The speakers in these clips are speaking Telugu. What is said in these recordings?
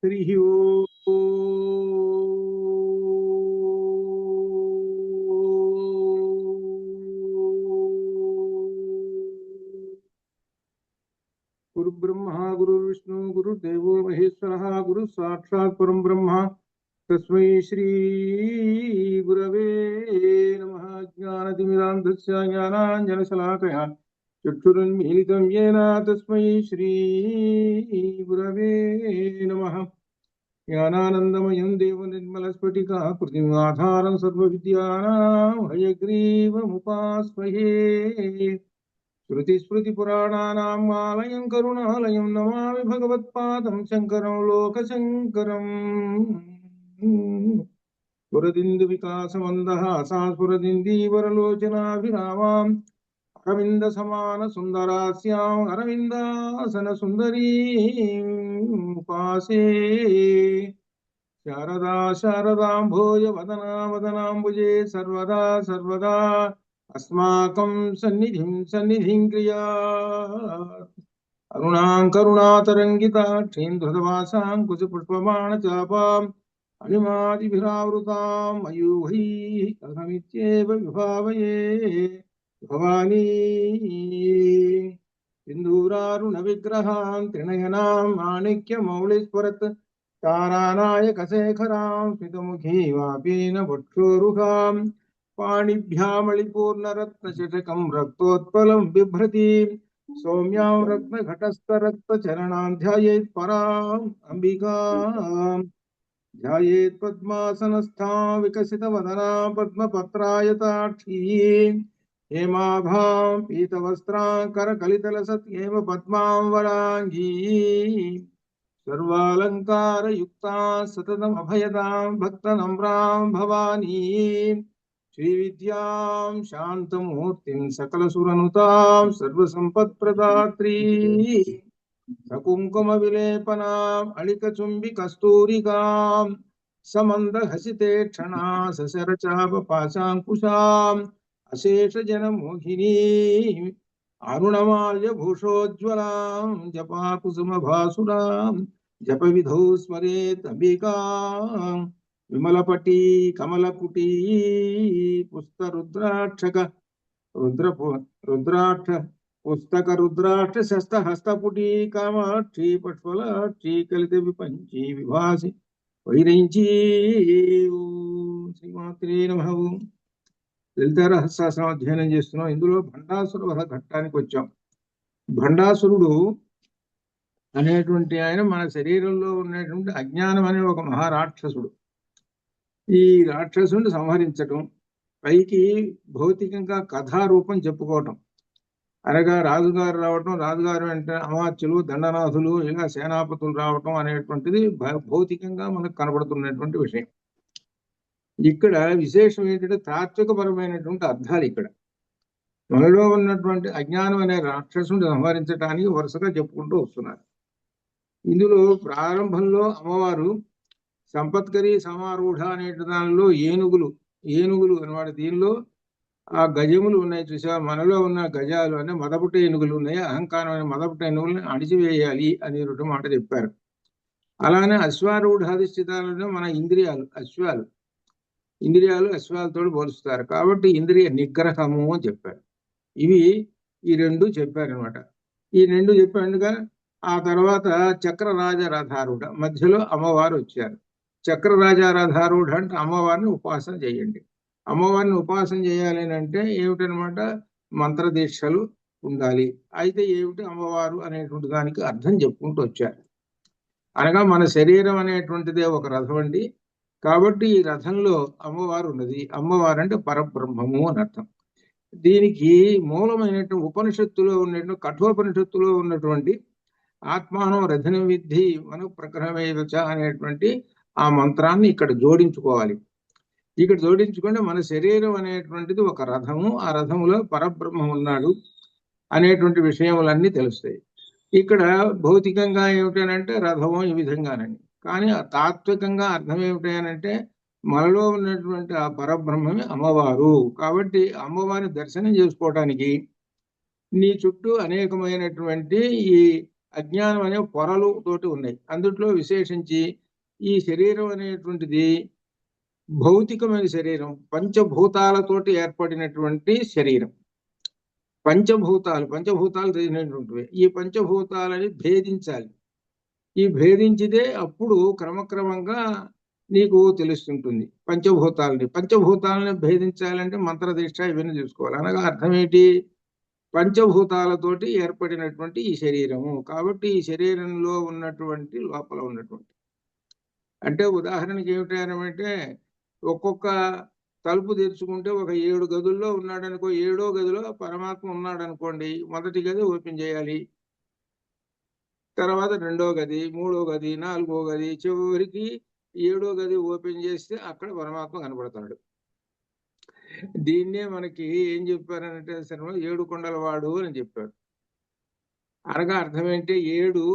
హరి గురు బ్రహ్మ గురు విష్ణు గురుదేవో మహేశ్వర గురు సాక్షాత్ పరం బ్రహ్మ తస్మై శ్రీ గురవే నమః. జ్ఞానతిమిరాంధస్య జ్ఞానాంజనశలాకయా చక్షురున్మీలితం యేన తస్మై శ్రీ గురవే నమః. జ్ఞానానందమయం దేవం నిర్మలస్ఫటికాకృతిం ఆధారం సర్వవిద్యానాం హయగ్రీవముపాస్మహే. శృతిస్మృతిపురాణానాం ఆలయం కరుణాలయం నమామి భగవత్పాదం శంకరం లోకశంకరం. స్ఫురదిందు వికాసమందహాసా స్ఫురదిందీవరలోచనాభిరామాం అరవింద సమాన సుందరాస్యాం అరవిందాసన సుందరీం ఉపాసే. శారదా శారదాంభోజ వదనా వదనాంబుజే సర్వదా సర్వదా అస్మాకం సన్నిధిం క్రియా. అరుణాం కరుణాతరంగితాక్షీం ధృతవాసాం కుశపుష్పబాణచాపాం అణిమాదిభిరావృతాం మయూహైః అహమిత్యేవ విభావయే భవానీ. సింధూరారుణ విగ్రహాం త్రినయనాం మాణిక్యమౌళిస్ఫురత్ తారానాయకశేఖరాం స్మితముఖీ వాపీన వక్షోరుహాం పాణిభ్యామళిపూర్ణరత్నశటకం రక్తోత్పలం బిభ్రతి సౌమ్యాం రత్నఘటస్థరక్తచరణాం ధ్యాయేత్ పరాం అంబికాం. ధ్యాయేత్ పద్మాసనస్థాం వికసితవదనా పద్మపత్రాయతాక్షీ హేమాభాం పీతవస్త్రాం కరకలితలసత్యేవ పద్మాం వరాంగీ. సర్వాలంకారయుక్తాం సతతమభయదాం భక్తనమ్రాం భవానీ. శ్రీవిద్యాం శాంతమూర్తిం సకలసురనుతాం సర్వసంపత్ప్రదాత్రీ. సకుంకుమ విలేపనాం అళికచుంబి కస్తూరికాం సమందహసితే క్షణా సశరచాపపాశాంకుశాం అశేషజనమోహినీ. అరుణమాల్య భూషోజ్వలాం జపాకుసుమభాసురాం జపవిధౌ స్మరేత్ అంబికాం. విమలపటీ కమలకుటీ పుస్తరుద్రాక్షక రుద్రాక్ష పుస్తక రుద్రాక్ష శస్తహస్తపుటీ కామాక్షి పష్ఫలాక్షి కలిత విపంచీ విభాసి వైరించి. శ్రీమాత్రే నమః. లలిత రహస్యాస్త్రం అధ్యయనం చేస్తున్నాం. ఇందులో భండాసుర వధ ఘట్టానికి వచ్చాం. భండాసురుడు అనేటువంటి ఆయన మన శరీరంలో ఉన్నటువంటి అజ్ఞానం అనే ఒక మహారాక్షసుడు. ఈ రాక్షసుని సంహరించటం, పైకి భౌతికంగా కథారూపం చెప్పుకోవటం, అనగా రాజుగారు రావటం, రాజుగారు అంటే అమాత్యులు దండనాథులు ఇలా సేనాపతులు రావటం అనేటువంటిది భౌతికంగా మనకు కనబడుతున్నటువంటి విషయం. ఇక్కడ విశేషం ఏంటంటే తాత్వికపరమైనటువంటి అర్థాలు ఇక్కడ మనలో ఉన్నటువంటి అజ్ఞానం అనే రాక్షసుని సంహరించడానికి వరుసగా చెప్పుకుంటూ వస్తున్నారు. ఇందులో ప్రారంభంలో అమ్మవారు సంపత్కరి సమారూఢ అనే దానిలో ఏనుగులు అనమాట. దీనిలో ఆ గజములు ఉన్నాయి చూసా, మనలో ఉన్న గజాలు అనే మదపుట ఏనుగులు ఉన్నాయి. అహంకారం అనే మదపుట ఏనుగులను అణిచివేయాలి అనే మాట చెప్పారు. అలానే అశ్వారూఢాధిష్ఠితాలను మన ఇంద్రియాలు అశ్వాలతో పోలుస్తారు కాబట్టి ఇంద్రియ నిగ్రహము అని చెప్పారు. ఈ రెండు చెప్పారనమాట. ఈ రెండు చెప్పాడుగా ఆ తర్వాత చక్రరాజరథారూఢ మధ్యలో అమ్మవారు వచ్చారు. చక్రరాజారథారూఢ అంటే అమ్మవారిని ఉపాసన చేయండి. అమ్మవారిని ఉపాసన చేయాలి అంటే ఏమిటనమాట, మంత్రదీక్షలు ఉండాలి. అయితే ఏమిటి అమ్మవారు అనేటువంటి దానికి అర్థం చెప్పుకుంటూ వచ్చారు. అనగా మన శరీరం అనేటువంటిదే ఒక రథం అండి. కాబట్టి ఈ రథంలో అమ్మవారు ఉన్నది. అమ్మవారు అంటే పరబ్రహ్మము అని అర్థం. దీనికి మూలమైనటువంటి ఉపనిషత్తులో ఉన్నటువంటి కఠోపనిషత్తులో ఉన్నటువంటి ఆత్మానం రథనం విద్ధి మన ప్రగ్రహమేవచ అనేటువంటి ఆ మంత్రాన్ని ఇక్కడ జోడించుకోవాలి. ఇక్కడ జోడించుకుంటే మన శరీరం అనేటువంటిది ఒక రథము, ఆ రథములో పరబ్రహ్మం ఉన్నాడు అనేటువంటి విషయములన్నీ తెలుస్తాయి. ఇక్కడ భౌతికంగా ఏమిటనంటే రథము ఈ విధంగానండి. కానీ ఆ తాత్వికంగా అర్థం ఏమిటనంటే మనలో ఉన్నటువంటి ఆ పరబ్రహ్మమే అమ్మవారు. కాబట్టి అమ్మవారిని దర్శనం చేసుకోవడానికి నీ చుట్టూ అనేకమైనటువంటి ఈ అజ్ఞానం అనే పొరలు తోటి ఉన్నాయి. అందుట్లో విశేషించి ఈ శరీరం అనేటువంటిది భౌతికమైన శరీరం, పంచభూతాలతోటి ఏర్పడినటువంటి శరీరం. పంచభూతాలు తెలిసినటువంటివి. ఈ పంచభూతాలని భేదించాలి. ఈ భేదించితే అప్పుడు క్రమక్రమంగా నీకు తెలుస్తుంటుంది పంచభూతాలని భేదించాలంటే మంత్రదీక్ష ఇవన్నీ చూసుకోవాలి. అనగా అర్థం ఏంటి? పంచభూతాలతోటి ఏర్పడినటువంటి ఈ శరీరము. కాబట్టి ఈ శరీరంలో ఉన్నటువంటి లోపల ఉన్నటువంటి అంటే ఉదాహరణకి ఏమిటంటే ఒక్కొక్క తలుపు తెరుచుకుంటే ఒక 7 గదుల్లో ఉన్నాడనుకో, 7వ గదిలో పరమాత్మ ఉన్నాడనుకోండి, మొదటి గది ఓపెన్ చేయాలి, తర్వాత 2వ గది, 3వ గది, 4వ గది, చివరికి 7వ గది ఓపెన్ చేస్తే అక్కడ పరమాత్మ కనబడతాడు. దీన్నే మనకి ఏం చెప్పారంటే సరే 7 కొండల వాడు అని చెప్పాడు. అనగా అర్థం ఏంటి? 7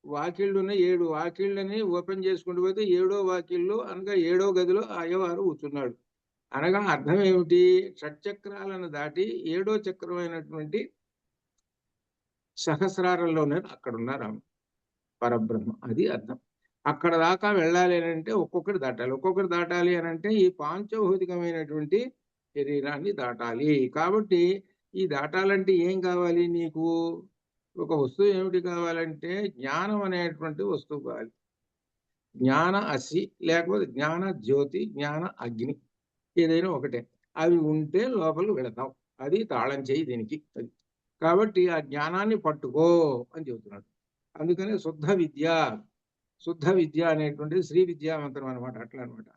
వాకిళ్ళున్న 7 వాకిళ్ళని ఓపెన్ చేసుకుంటూ పోతే 7వ వాకిళ్ళు అనగా 7వ గదిలో అయ్యవారు కూర్చున్నాడు. అనగా అర్థం ఏమిటి? షట్చక్రాలను దాటి 7వ చక్రమైనటువంటి సహస్రారంలోనే అక్కడ ఉన్నారు పరబ్రహ్మ. అది అర్థం. అక్కడ దాకా వెళ్ళాలి అని అంటే ఒక్కొక్కటి దాటాలి అని అంటే ఈ పాంచభౌతికమైనటువంటి శరీరాన్ని దాటాలి. కాబట్టి ఈ దాటాలంటే ఏం కావాలి? నీకు ఒక వస్తువు ఏమిటి కావాలంటే జ్ఞానం అనేటువంటి వస్తువు కావాలి. జ్ఞాన అసి లేకపోతే జ్ఞాన జ్యోతి, జ్ఞాన అగ్ని, ఏదైనా ఒకటే. అవి ఉంటే లోపలికి వెళతాం. అది తాళం చేయి దీనికి. అది కాబట్టి ఆ జ్ఞానాన్ని పట్టుకో అని చెబుతున్నాడు. అందుకనే శుద్ధ విద్య అనేటువంటిది శ్రీ విద్యా మంత్రం అనమాట. అట్లా అనమాట.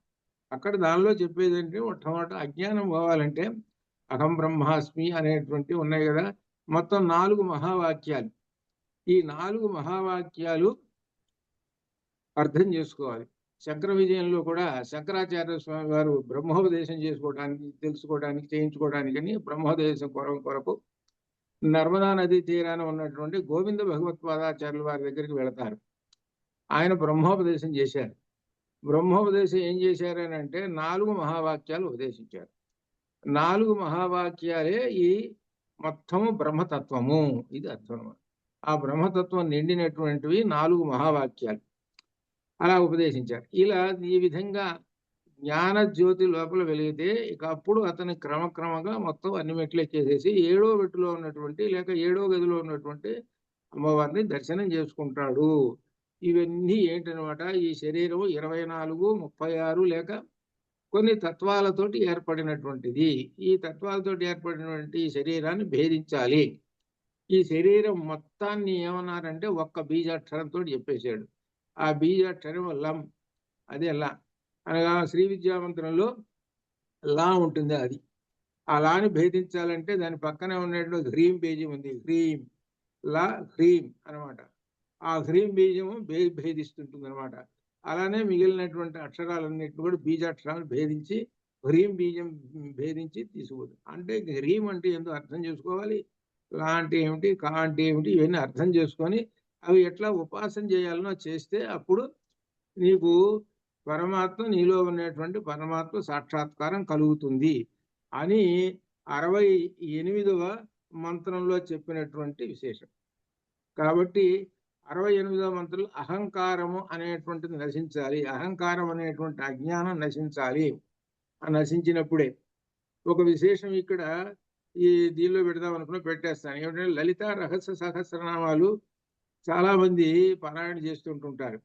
అక్కడ దానిలో చెప్పేది ఏంటంటే మొట్టమొదట అజ్ఞానం పోవాలంటే అహం బ్రహ్మాస్మి అనేటువంటి ఉన్నాయి కదా, మొత్తం 4 మహావాక్యాలు. ఈ 4 మహావాక్యాలు అర్థం చేసుకోవాలి. శంకర విజయంలో కూడా శంకరాచార్య స్వామి వారు బ్రహ్మోపదేశం తెలుసుకోవడానికి చేయించుకోవడానికని బ్రహ్మోపదేశం కొరకు నర్మదా నదీ తీరాన ఉన్నటువంటి గోవింద భగవత్పాదాచార్యుల వారి దగ్గరికి వెళతారు. ఆయన బ్రహ్మోపదేశం చేశారు. బ్రహ్మోపదేశం ఏం చేశారని అంటే 4 మహావాక్యాలు ఉపదేశించారు. 4 మహావాక్యాలే ఈ మొత్తము బ్రహ్మతత్వము. ఇది అర్థం. ఆ బ్రహ్మతత్వం నిండినటువంటివి 4 మహావాక్యాలు అలా ఉపదేశించారు. ఇలా ఈ విధంగా జ్ఞాన జ్యోతి లోపల వెలిగితే ఇక అప్పుడు అతని క్రమక్రమంగా మొత్తం అన్ని మెట్లు ఎక్కేసేసి 7వ మెట్టులో ఉన్నటువంటి లేక 7వ గదిలో ఉన్నటువంటి అమ్మవారిని దర్శనం చేసుకుంటాడు. ఇవన్నీ ఏంటనమాట? ఈ శరీరం 24, 36 లేక కొన్ని తత్వాలతోటి ఏర్పడినటువంటిది. ఈ తత్వాలతోటి ఏర్పడినటువంటి ఈ శరీరాన్ని భేదించాలి. ఈ శరీరం మొత్తాన్ని ఏమన్నారంటే ఒక్క బీజాక్షరంతో చెప్పేశాడు. ఆ బీజాక్షరం లం, అదే లా. అనగా శ్రీ విద్యామంత్రంలో లా ఉంటుంది. అది ఆ లాని భేదించాలంటే దాని పక్కనే ఉన్నటువంటి హ్రీం బీజం ఉంది. హ్రీం లా హ్రీం అనమాట. ఆ హ్రీం బీజము భేదిస్తుంటుంది అనమాట. అలానే మిగిలినటువంటి అక్షరాలన్నింటినీ కూడా బీజాక్షరాలను భేదించి హ్రీం బీజం భేదించి తీసుకుపోతుంది. అంటే హ్రీం అంటే ఏందో అర్థం చేసుకోవాలి, లా అంటే ఏమిటి, కా అంటే ఏమిటి, ఇవన్నీ అర్థం చేసుకొని అవి ఎట్లా ఉపాసన చేయాలనో చేస్తే అప్పుడు నీకు పరమాత్మ, నీలో ఉన్నటువంటి పరమాత్మ సాక్షాత్కారం కలుగుతుంది అని 68వ మంత్రంలో చెప్పినటువంటి విశేషం. కాబట్టి 68వ మంత్రంలో అహంకారము అనేటువంటిది నశించాలి. అహంకారం అనేటువంటి అజ్ఞానం నశించాలి. ఆ నశించినప్పుడే ఒక విశేషం ఇక్కడ ఈ దీనిలో పెడదాం అనుకున్నా పెట్టేస్తాను. ఏమిటంటే లలిత రహస్య సహస్రనామాలు చాలా మంది పారాయణ చేస్తుంటుంటారు.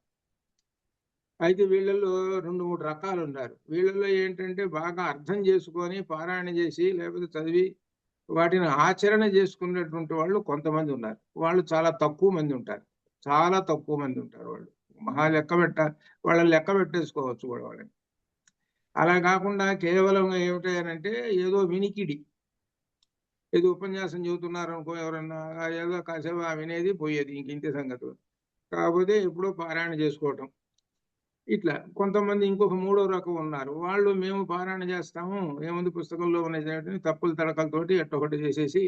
అయితే వీళ్ళల్లో 2-3 రకాలు ఉన్నారు. వీళ్ళల్లో ఏంటంటే బాగా అర్థం చేసుకొని పారాయణ చేసి లేకపోతే చదివి వాటిని ఆచరణ చేసుకున్నటువంటి వాళ్ళు కొంతమంది ఉన్నారు. వాళ్ళు చాలా తక్కువ మంది ఉంటారు. వాళ్ళు మహా వాళ్ళని లెక్క పెట్టేసుకోవచ్చు కూడా వాళ్ళని. అలా కాకుండా కేవలం ఏమిటంటే ఏదో వినికిడి, ఏదో ఉపన్యాసం చెబుతున్నారు అనుకో ఎవరన్నా, ఏదో కాసేపు వినేది పోయేది, ఇంత సంగతులు. కాకపోతే ఎప్పుడో పారాయణ చేసుకోవటం. ఇట్లా కొంతమంది ఇంకొక 3వ రకం ఉన్నారు. వాళ్ళు మేము పారాయణ చేస్తాము, ఏముంది పుస్తకంలో ఉన్న తప్పులు తడకలతోటి ఎట్టొకటి చేసేసి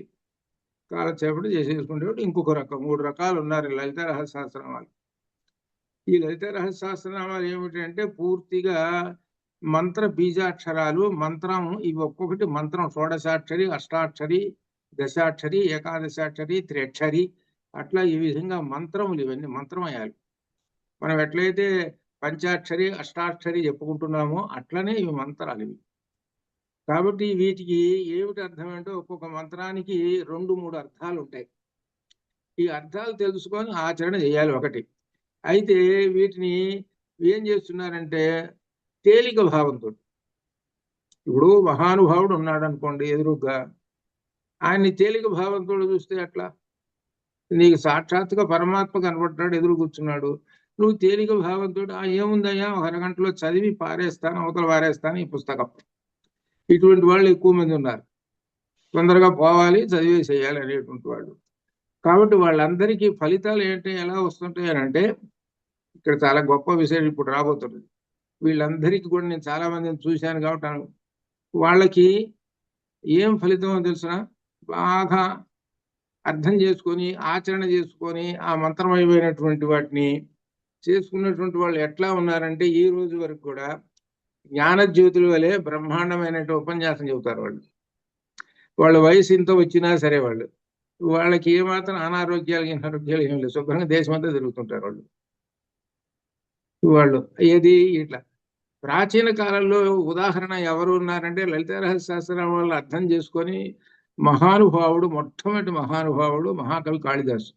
కాలక్షేపటి చేసేసుకుంటే ఇంకొక రకం. 3 రకాలు ఉన్నారు లలిత రహస్యనామాలు. ఈ లలిత రహస్యనామాలు ఏమిటంటే పూర్తిగా మంత్ర బీజాక్షరాలు. మంత్రం ఇవి ఒక్కొక్కటి మంత్రం. షోడశాక్షరి, అష్టాక్షరి, దశాక్షరి, ఏకాదశాక్షరి, త్రియక్షరి అట్లా ఈ విధంగా మంత్రములు ఇవన్నీ మంత్రమయాలు. మనం ఎట్లయితే పంచాక్షరి అష్టాక్షరి చెప్పుకుంటున్నామో అట్లనే ఇవి మంత్రాలు ఇవి. కాబట్టి వీటికి ఏమిటి అర్థం ఏంటో ఒక్కొక్క మంత్రానికి 2-3 అర్థాలు ఉంటాయి. ఈ అర్థాలు తెలుసుకొని ఆచరణ చేయాలి ఒకటి. అయితే వీటిని ఏం చేస్తున్నారంటే తేలిక భావంతో, ఇప్పుడు మహానుభావుడు ఉన్నాడు అనుకోండి ఎదురుగా, ఆయన్ని తేలిక భావంతో చూస్తే అట్లా నీకు సాక్షాత్తుగా పరమాత్మ కనబడ్డాడు, ఎదురు కూర్చున్నాడు, నువ్వు తేలిక భావంతో ఏముందయ్యా ఒక అరగంటలో చదివి పారేస్తాను, అవతల పారేస్తాను ఈ పుస్తకం. ఇటువంటి వాళ్ళు ఎక్కువ మంది ఉన్నారు. తొందరగా పోవాలి, చదివేసేయాలి అనేటువంటి వాళ్ళు. కాబట్టి వాళ్ళందరికీ ఫలితాలు ఏంటి ఎలా వస్తుంటాయి అని అంటే, ఇక్కడ చాలా గొప్ప విషయం ఇప్పుడు రాబోతున్నది. వీళ్ళందరికీ కూడా నేను చాలా మందిని చూశాను కాబట్టి వాళ్ళకి ఏం ఫలితమో తెలుసిన, బాగా అర్థం చేసుకొని ఆచరణ చేసుకొని ఆ మంత్రమయమైనటువంటి వాటిని చేసుకున్నటువంటి వాళ్ళు ఎట్లా ఉన్నారంటే ఈ రోజు వరకు కూడా జ్ఞానజ్యోతుల వలె బ్రహ్మాండమైనటువంటి ఉపన్యాసం చెబుతారు వాళ్ళు. వాళ్ళ వయసు ఇంత వచ్చినా సరే వాళ్ళకి ఏమాత్రం అనారోగ్యాలు ఏం లేదు, శుభ్రంగా దేశమంతా తిరుగుతుంటారు వాళ్ళు. ఏది ఇట్లా ప్రాచీన కాలంలో ఉదాహరణ ఎవరు ఉన్నారంటే లలిత రహస్య శాస్త్రం వాళ్ళు అర్థం చేసుకొని మహానుభావుడు, మొట్టమొదటి మహానుభావుడు మహాకవి కాళిదాసు.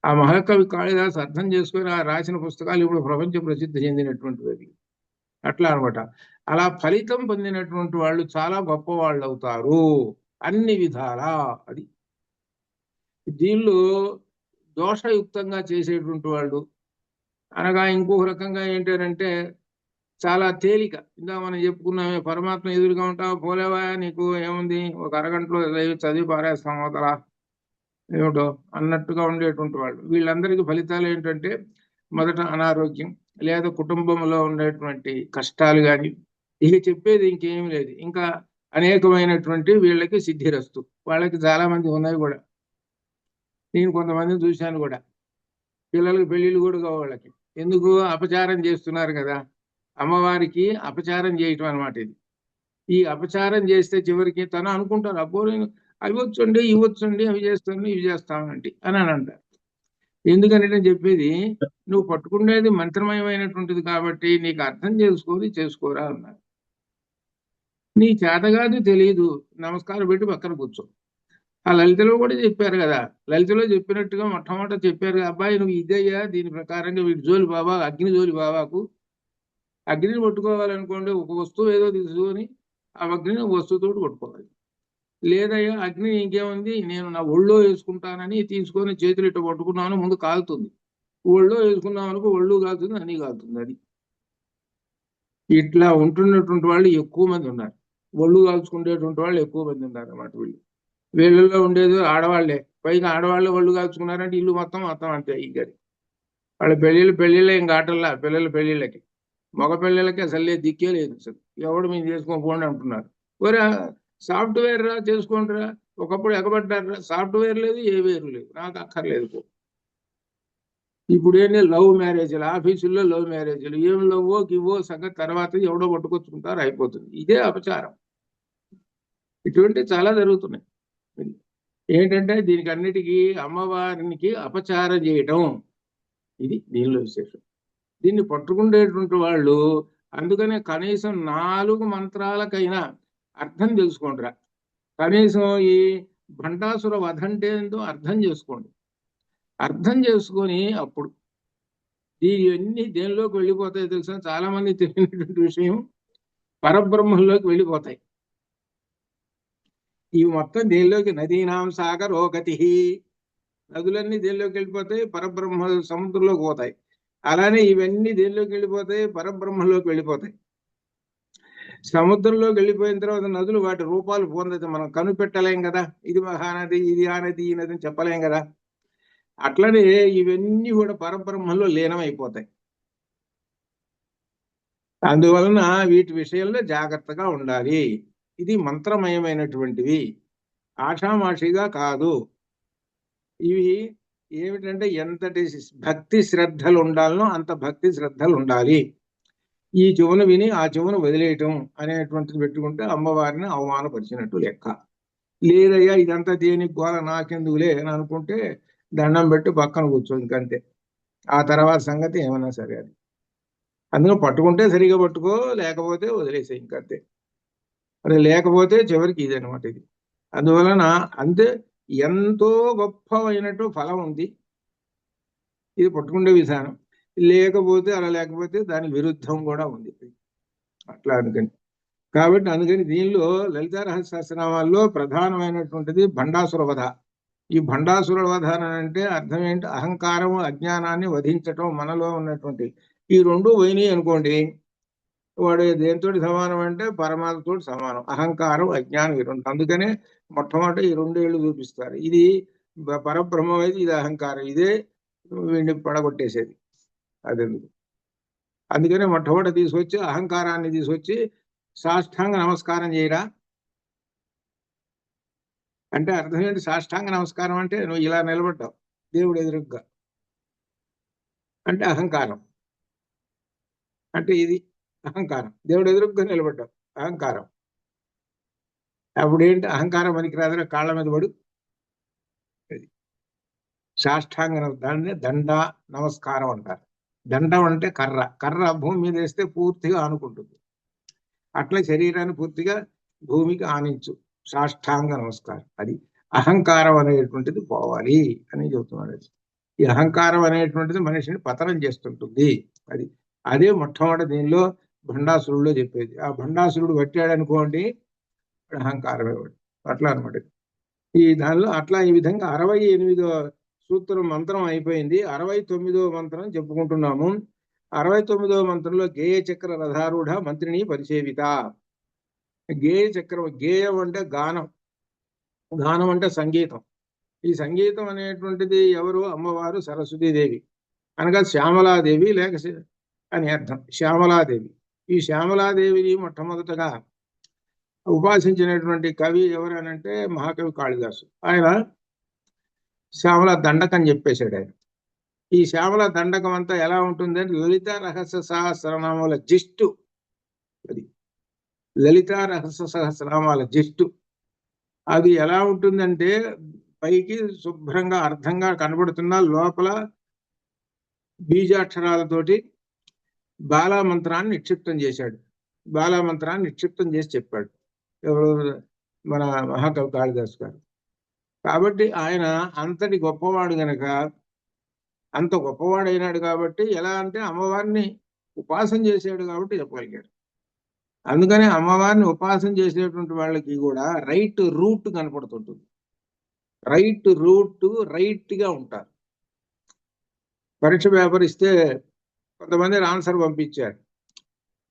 ఆ మహాకవి కాళిదాసు అర్థం చేసుకొని ఆ రాసిన పుస్తకాలు ఇప్పుడు ప్రపంచ ప్రసిద్ధి చెందినటువంటివి. అట్లా అనమాట. అలా ఫలితం పొందినటువంటి వాళ్ళు చాలా గొప్ప వాళ్ళు అవుతారు అన్ని విధాలా. అది దీనిలో దోషయుక్తంగా చేసేటువంటి వాళ్ళు అనగా ఇంకొక రకంగా ఏంటంటే చాలా తేలిక. ఇందా మనం చెప్పుకున్నామే, పరమాత్మ ఎదురుగా ఉంటావు, పోలేవా, నీకు ఏముంది, ఒక అరగంటలో చదివి పారేస్తాం అవతల ఏమిటో అన్నట్టుగా ఉండేటువంటి వాళ్ళు. వీళ్ళందరికీ ఫలితాలు ఏంటంటే మొదట అనారోగ్యం, లేదా కుటుంబంలో ఉండేటువంటి కష్టాలు కానీ, ఇక చెప్పేది ఇంకేం లేదు. ఇంకా అనేకమైనటువంటి వీళ్ళకి సిద్ధిరస్తు. వాళ్ళకి చాలా మంది ఉన్నాయి కూడా, నేను కొంతమందిని చూశాను కూడా. పిల్లలకి పెళ్ళిళ్ళు కూడా వాళ్ళకి ఎందుకు అపచారం చేస్తున్నారు కదా, అమ్మవారికి అపచారం చేయటం అనమాట ఇది. ఈ అపచారం చేస్తే చివరికి తను అనుకుంటారు, అబ్బో నేను అవి వచ్చండి ఇవి వచ్చండి అవి చేస్తాను ఇవి చేస్తానంటే అని అంటారు. ఎందుకని నేను చెప్పేది, నువ్వు పట్టుకునేది మంత్రమయమైనటువంటిది కాబట్టి నీకు అర్థం చేసుకోరా అన్నారు. నీ చేతగాదు తెలియదు, నమస్కారం పెట్టి పక్కన కూర్చో. ఆ లలితలో కూడా చెప్పారు కదా, లలితలో చెప్పినట్టుగా మొట్టమొదట చెప్పారు, అబ్బాయి నువ్వు ఇదయ్యా, దీని ప్రకారంగా వీటి జోలి బాబా, అగ్ని జోలి బాబాకు. అగ్నిని పట్టుకోవాలనుకోండి, ఒక వస్తువు ఏదో తీసుకొని ఆ అగ్నిని వస్తువుతో కొట్టుకోవాలి. లేదయ్యా అగ్ని ఇంకేముంది, నేను నా ఒళ్ళో వేసుకుంటానని తీసుకొని చేతులు ఇట్ట పట్టుకున్నాను, ముందు కాలుతుంది, ఒళ్ళో వేసుకున్నాం అనుకో ఒళ్ళు కాలుతుంది, అన్నీ కాలుతుంది. అది ఇట్లా ఉంటున్నటువంటి వాళ్ళు ఎక్కువ మంది ఉన్నారు. ఒళ్ళు కాల్చుకునేటువంటి వాళ్ళు ఎక్కువ మంది ఉన్నారు అన్నమాట. వీళ్ళల్లో ఉండేది ఆడవాళ్లే, పైగా ఆడవాళ్ళు ఒళ్ళు కాల్చుకున్నారంటే ఇల్లు మొత్తం అంతే. ఈ గది వాళ్ళ పెళ్ళిళ్ళ ఇంకా ఆటల్లా, పిల్లల పెళ్ళిళ్ళకి, మగ పిల్లలకి అసలు దిక్కే లేదు. అసలు ఎవడు మేము చేసుకోకపోండి అంటున్నారు. ఒరే సాఫ్ట్వేర్ రా చేసుకోండి రా, ఒకప్పుడు ఎగబడ్డారా, సాఫ్ట్వేర్ లేదు ఏ వేరు లేదు, నాకు అక్కర్లేదు. ఇప్పుడు ఏంటి లవ్ మ్యారేజ్లు, ఆఫీసుల్లో లవ్ మ్యారేజ్లు, ఏం లవ్వో గివ్వో సంగతి తర్వాత ఎవడో పట్టుకొచ్చుకుంటారు, అయిపోతుంది. ఇదే అపచారం. ఇటువంటి చాలా జరుగుతున్నాయి. ఏంటంటే దీనికి అన్నిటికీ అమ్మవారికి అపచారం చేయటం, ఇది దీనిలో విశేషం. దీన్ని పట్టుకునేటువంటి వాళ్ళు అందుకనే కనీసం 4 మంత్రాలకైనా అర్థం తెలుసుకోండిరా. కనీసం ఈ భండాసుర వధ అంటే ఏందో అర్థం చేసుకోండి. అర్థం చేసుకొని అప్పుడు ఇవన్నీ దేనిలోకి వెళ్ళిపోతాయి తెలుసా, చాలా మంది తెలియనటువంటి విషయం, పరబ్రహ్మంలోకి వెళ్ళిపోతాయి. ఇవి మొత్తం దేనిలోకి, నదీనాం సాగరోగతి, నదులన్నీ దేనిలోకి వెళ్ళిపోతాయి, పరబ్రహ్మ సముద్రంలోకి పోతాయి. అలానే ఇవన్నీ దేనిలోకి వెళ్ళిపోతాయి, పరబ్రహ్మంలోకి వెళ్ళిపోతాయి. సముద్రంలోకి వెళ్ళిపోయిన తర్వాత నదులు వాటి రూపాలు పొందదు, మనం కనిపెట్టలేం కదా, ఇది మహానది, ఇది ఆ నది, ఈ నది అని చెప్పలేం కదా. అట్లనే ఇవన్నీ కూడా పరబ్రహ్మంలో లీనమైపోతాయి. అందువలన వీటి విషయంలో జాగ్రత్తగా ఉండాలి. ఇది మంత్రమయమైనటువంటివి, ఆషామాషిగా కాదు. ఇవి ఏమిటంటే ఎంతటి భక్తి శ్రద్ధలు ఉండాలనో అంత భక్తి శ్రద్ధలు ఉండాలి. ఈ చెవును విని ఆ చెవును వదిలేయటం అనేటువంటిది పెట్టుకుంటే అమ్మవారిని అవమానపరిచినట్టు లెక్క. లేదయ్యా ఇదంతా దేనికి గోల నాకెందుకులే అని అనుకుంటే దండం పెట్టి పక్కన కూర్చో, ఇంకంతే. ఆ తర్వాత సంగతి ఏమన్నా సరే. అది అందులో పట్టుకుంటే సరిగా పట్టుకో, లేకపోతే వదిలేసే, ఇంకంతే. అది లేకపోతే చివరికి ఇది అనమాట ఇది. అందువలన అంతే, ఎంతో గొప్పమైనట్టు ఫలం ఉంది ఇది పట్టుకుండే విధానం. లేకపోతే అలా, లేకపోతే దాని విరుద్ధం కూడా ఉంది. అట్లా అందుకని కాబట్టి అందుకని దీనిలో లలితా రహస్య సహస్రనామాల్లో ప్రధానమైనటువంటిది భండాసుర వధ. ఈ భండాసుర వధ అంటే అర్థం ఏంటి? అహంకారం, అజ్ఞానాన్ని వధించటం. మనలో ఉన్నటువంటి ఈ రెండు పోయినాయి అనుకోండి, వాడు దేంతో సమానం అంటే పరమాత్మతో సమానం. అహంకారం, అజ్ఞానం ఈ రెండు. అందుకనే మొట్టమొదటి ఈ రెండేళ్లు చూపిస్తారు. ఇది పరబ్రహ్మం అయితే ఇది అహంకారం, ఇదే వీడిని పడగొట్టేసేది. అది అందుకనే మొట్టమొదటి తీసుకొచ్చి అహంకారాన్ని తీసుకొచ్చి సాష్టాంగ నమస్కారం చేయరా అంటే అర్థం ఏంటి? సాష్టాంగ నమస్కారం అంటే నువ్వు ఇలా నిలబడ్డావు దేవుడు ఎదురుగ్గా అంటే అహంకారం. అంటే ఇది అహంకారం. దేవుడు ఎదురుగ్గా నిలబడ్డావు అహంకారం. అప్పుడు ఏంటి? అహంకారం పనికిరాదురా, కాళ్ళ మీద పడు. సాష్టాంగ దాన్ని దండ నమస్కారం అంటారు. దండం అంటే కర్ర. కర్ర భూమి మీద వేస్తే పూర్తిగా ఆనుకుంటుంది. అట్లా శరీరాన్ని పూర్తిగా భూమికి ఆనించు, సాష్టాంగ నమస్కారం. అది అహంకారం అనేటువంటిది పోవాలి అని చెబుతున్నాడు. ఈ అహంకారం అనేటువంటిది మనిషిని పతనం చేస్తుంటుంది. అది అదే మొట్టమొదటి దీనిలో భండాసురుడిలో చెప్పేది. ఆ భండాసురుడు పట్టాడు అనుకోండి, అహంకారమే వాడు. అట్లా అనమాట. ఈ దానిలో అట్లా ఈ విధంగా 68వ సూత్రం మంత్రం అయిపోయింది. 69వ మంత్రం చెప్పుకుంటున్నాము. 69వ మంత్రంలో గేయ చక్ర రథారూఢ మంత్రిని పరిసేవిత. గేయ చక్రం, గేయం అంటే గానం, గానం అంటే సంగీతం. ఈ సంగీతం అనేటువంటిది ఎవరు? అమ్మవారు సరస్వతీదేవి అనగా శ్యామలాదేవి లేక అని అర్థం. శ్యామలాదేవి. ఈ శ్యామలాదేవిని మొట్టమొదటగా ఉపాసించినటువంటి కవి ఎవరనంటే మహాకవి కాళిదాసు. ఆయన శ్యామల దండకం చెప్పేశాడు ఆయన. ఈ శ్యామల దండకం అంతా ఎలా ఉంటుందంటే లలిత రహస్య సహస్రనామాల జిస్టు. అది లలిత రహస్య సహస్రనామాల జిస్టు. అది ఎలా ఉంటుందంటే పైకి శుభ్రంగా అర్థంగా కనబడుతున్నా లోపల బీజాక్షరాలతోటి బాలామంత్రాన్ని నిక్షిప్తం చేశాడు. బాలామంత్రాన్ని నిక్షిప్తం చేసి చెప్పాడు ఎవరు? మన మహాకవి కాళిదాసు గారు. కాబట్టి ఆయన అంతటి గొప్పవాడు గనక, అంత గొప్పవాడైనాడు కాబట్టి ఎలా అంటే అమ్మవారిని ఉపాసన చేసాడు కాబట్టి చెప్పగలిగాడు. అందుకనే అమ్మవారిని ఉపాసన చేసేటువంటి వాళ్ళకి కూడా రైట్ రూట్ కనపడుతుంటుంది. రైట్ రూట్, రైట్ గా ఉంటారు. పరీక్ష పేపర్ ఇస్తే కొంతమంది ఆన్సర్ పంపించారు.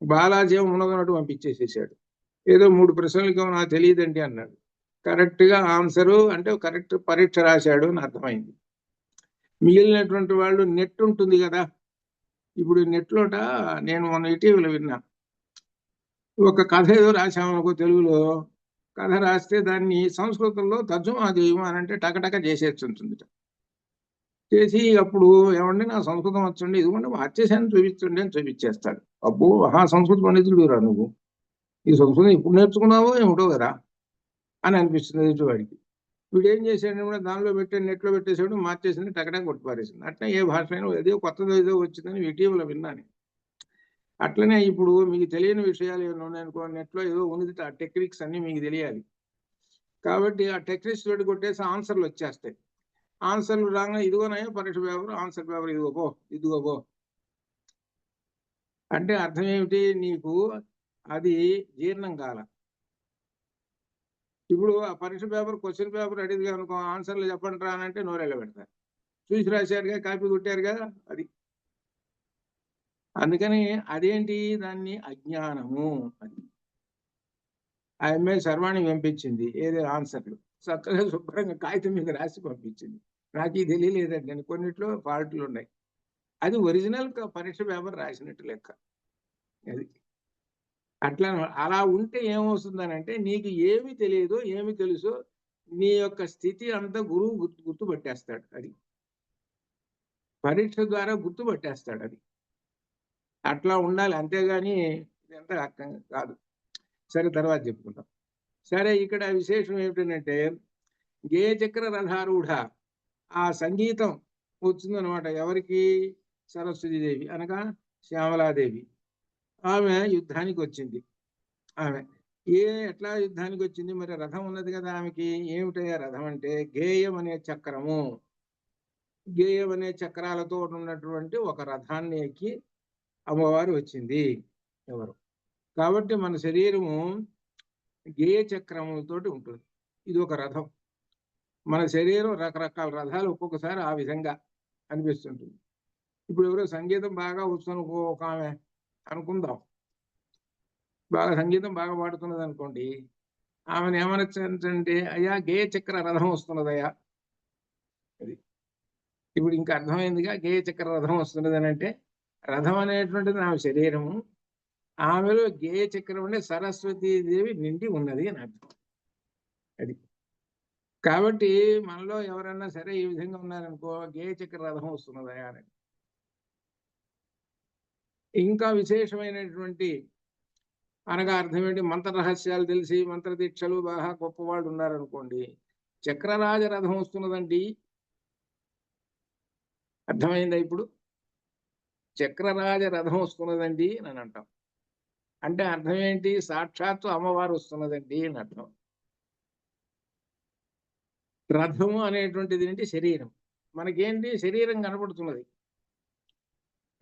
బాలాజీ ఉన్నదన్నట్టు పంపించేసేసాడు. ఏదో 3 ప్రశ్నలకి నాకు తెలియదండి అన్నాడు. కరెక్ట్ గా ఆన్సరు అంటే కరెక్ట్ పరీక్ష రాశాడు అని అర్థమైంది. మిగిలినటువంటి వాళ్ళు నెట్ ఉంటుంది కదా, ఇప్పుడు నెట్లోట నేను మొన్న ఇటీవల విన్నా, ఒక కథ ఏదో రాశామనుకో తెలుగులో, కథ రాస్తే దాన్ని సంస్కృతంలో తర్జుమా చేయమా అని అంటే టకటక చేసేస్తుంటుంది. చేసి అప్పుడు ఏమండి నా సంస్కృతం వచ్చండి, ఇదిగోండి మార్చేసాను చూపించండి అని చూపించేస్తాడు. అబ్బో మహా సంస్కృత పండితుడు రా నువ్వు, ఈ సంస్కృతం ఇప్పుడు నేర్చుకున్నావో ఏమిటో కదా అని అనిపిస్తుంది ఎదుటివాడికి. వీడు ఏం చేశాడు కూడా దానిలో పెట్టాడు, నెట్లో పెట్టేసాడు, మార్చేసింది, టకటక కొట్టుపారేసింది. అట్లా ఏ భాష అయినా ఏదో కొత్తదో ఏదో వచ్చిందని ఇటీవల విన్నాను. అట్లనే ఇప్పుడు మీకు తెలియని విషయాలు ఏమైనా ఉన్నాయనుకో, నెట్లో ఏదో ఉంది, ఆ టెక్నిక్స్ అన్ని మీకు తెలియాలి. కాబట్టి ఆ టెక్నిక్స్ తోటి కొట్టేసి ఆన్సర్లు వచ్చేస్తాయి. ఆన్సర్లు రాగా ఇదిగోనయ్యా పరీక్ష పేపర్, ఆన్సర్ పేపర్ ఇదిగోపో, ఇదిగోపో అంటే అర్థం ఏమిటి? నీకు అది జీర్ణం కాల. ఇప్పుడు ఆ పరీక్ష పేపర్ క్వశ్చన్ పేపర్ అడిగింది అనుకో, ఆన్సర్లు చెప్పండి రా అని అంటే నోరెళ్ళ పెడతారు. చూసి రాశారుగా, కాపీ కొట్టారుగా, అది. అందుకని అదేంటి? దాన్ని అజ్ఞానము. అది ఆ అమ్మాయి సర్వాణి పంపించింది ఏదో ఆన్సర్లు చక్కగా శుభ్రంగా కాగితం మీద రాసి పంపించింది. నాకు ఇది తెలియలేదండి అని. కొన్నిట్లో ఫాల్ట్లు ఉన్నాయి. అది ఒరిజినల్ పరీక్ష పేపర్ రాసినట్టు లెక్క. అది అట్లా. అలా ఉంటే ఏమవుతుందని అంటే నీకు ఏమి తెలియదో ఏమి తెలుసో నీ యొక్క స్థితి అంతా గురువు గుర్తుపట్టేస్తాడు. అది పరీక్ష ద్వారా గుర్తుపట్టేస్తాడు. అది అట్లా ఉండాలి. అంతేగాని ఇదంతా అర్థం కాదు. సరే, తర్వాత చెప్పుకుంటాం. సరే, ఇక్కడ విశేషం ఏమిటంటే గేయ చక్ర రథారూఢ ఆ సంగీతం వచ్చిందనమాట. ఎవరికి? సరస్వతీదేవి అనగా శ్యామలాదేవి. ఆమె యుద్ధానికి వచ్చింది. ఆమె ఎట్లా యుద్ధానికి వచ్చింది? మరి రథం ఉన్నది కదా ఆమెకి. ఏమిటయ్యా రథం అంటే? గేయం అనే చక్రము. గేయం అనే చక్రాలతో ఉన్నటువంటి ఒక రథాన్ని ఎక్కి అమ్మవారు వచ్చింది. ఎవరు? కాబట్టి మన శరీరము గేయ చక్రములతోటి ఉంటుంది. ఇది ఒక రథం. మన శరీరం రకరకాల రథాలు ఒక్కొక్కసారి ఆ విధంగా అనిపిస్తుంటుంది. ఇప్పుడు ఎవరో సంగీతం బాగా వస్తున్న ఒక ఆమె అనుకుందాం, బాగా సంగీతం బాగా పాడుతున్నది అనుకోండి, ఆమెను ఏమనొచ్చంటే, అయ్యా గేయ చక్ర రథం వస్తున్నదయ్యా. అది ఇప్పుడు ఇంకా అర్థమైందిగా, గేయ చక్ర రథం వస్తున్నది అని అంటే రథం అనేటువంటిది ఆమె శరీరము, ఆమెలో గేయ చక్రం అంటే సరస్వతీదేవి నిండి ఉన్నది అని అర్థం. అది కాబట్టి మనలో ఎవరన్నా సరే ఈ విధంగా ఉన్నారనుకో, గేయ చక్ర రథం వస్తున్నదయా అని. ఇంకా విశేషమైనటువంటి అనగా అర్థం ఏంటి? మంత్ర రహస్యాలు తెలిసి మంత్ర దీక్షలు బాగా గొప్పవాళ్ళు ఉన్నారనుకోండి, చక్రరాజ రథం వస్తున్నదండి. అర్థమైందా ఇప్పుడు? చక్రరాజ రథం వస్తున్నదండి అని అంటాం. అంటే అర్థం ఏంటి? సాక్షాత్తు అమ్మవారు వస్తున్నదండి అని అర్థం. రథము అనేటువంటిది ఏంటి? శరీరం. మనకేంటి? శరీరం కనపడుతున్నది.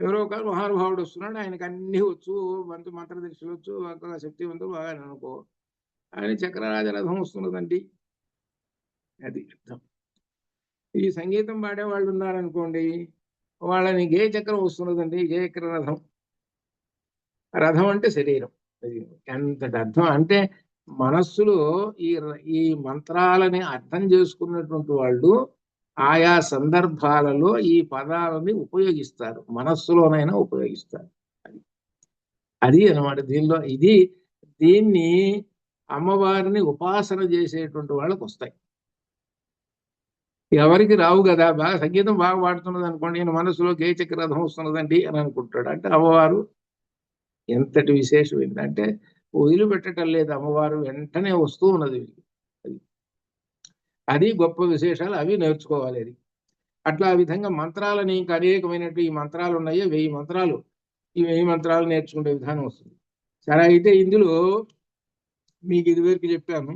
ఎవరో ఒక మహానుభావుడు వస్తున్నాడు, ఆయనకు అన్ని వచ్చు, మంత్ర దీక్షలు వచ్చు, శక్తివంతుడు బాగా అనుకో, ఆయన చక్రరాజ రథం వస్తున్నదండి. అది అర్థం. ఈ సంగీతం పాడే వాళ్ళు ఉన్నారనుకోండి, వాళ్ళని గేయ చక్రం వస్తున్నదండి, గేయ చక్ర రథం. రథం అంటే శరీరం. ఎంతటి అర్థం అంటే మనస్సులో ఈ మంత్రాలని అర్థం చేసుకున్నటువంటి వాళ్ళు ఆయా సందర్భాలలో ఈ పదాలని ఉపయోగిస్తారు, మనస్సులోనైనా ఉపయోగిస్తారు. అది అన్నమాట దీనిలో. దీన్ని అమ్మవారిని ఉపాసన చేసేటువంటి వాళ్ళకి వస్తాయి. ఎవరికి రావు కదా. బాగా సంగీతం బాగా పాడుతున్నది అనుకోండి, నేను మనసులో గేయ చక్ర రథం వస్తున్నదండి అని అనుకుంటాడు. అంటే అమ్మవారు ఎంతటి విశేషం ఏంటంటే వదిలిపెట్టడం లేదు, అమ్మవారు వెంటనే వస్తూ ఉన్నది. అది గొప్ప విశేషాలు, అవి నేర్చుకోవాలి. అది అట్లా ఆ విధంగా మంత్రాలని ఇంకా అనేకమైనటువంటి ఈ మంత్రాలు ఉన్నాయి, 1000 మంత్రాలు. ఈ 1000 మంత్రాలు నేర్చుకునే విధానం వస్తుంది. సరే, అయితే ఇందులో మీకు ఇదివరకు చెప్పాను,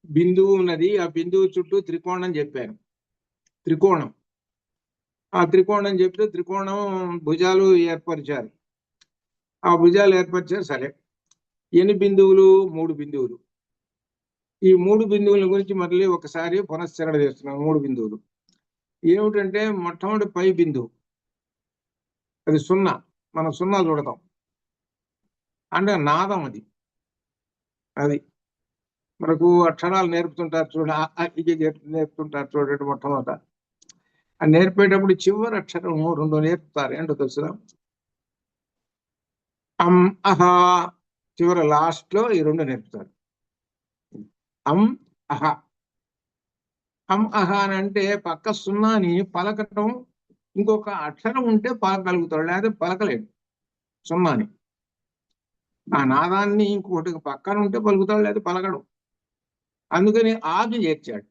బిందువు ఉన్నది, ఆ బిందువు చుట్టూ త్రికోణం చెప్పాను. త్రికోణం, ఆ త్రికోణం చెప్తే త్రికోణం భుజాలు ఏర్పరిచారు. ఆ భుజాలు ఏర్పరిచారు. సరే, ఎన్ని బిందువులు? 3 బిందువులు. ఈ 3 బిందువుల గురించి మళ్ళీ ఒకసారి పునశ్చరణ చేస్తున్నాం. 3 బిందువులు ఏమిటంటే, మొట్టమొదటి పై బిందువు అది 0. మనం 0 చూడతాం అంటే నాదం. అది మనకు అక్షరాలు నేర్పుతుంటారు చూడ, నేర్పుతుంటారు చూడండి. మొట్టమొదట నేర్పేటప్పుడు చివరి అక్షరం 2 నేర్పుతారు. ఏంటో తెలుసురా? అం అహ. చివరి లాస్ట్ లో ఈ 2 నేర్పుతారు. అం అహ. అం అహ అని అంటే పక్క 0ని పలకటం, ఇంకొక అక్షరం ఉంటే పలకగలుగుతాడు, లేకపోతే పలకలేడు 0ని. ఆ నాదాన్ని ఇంకొకటి పక్కన ఉంటే పలుకుతాడు, లేకపోతే పలకడు. అందుకని ఆగి చేర్చాడు.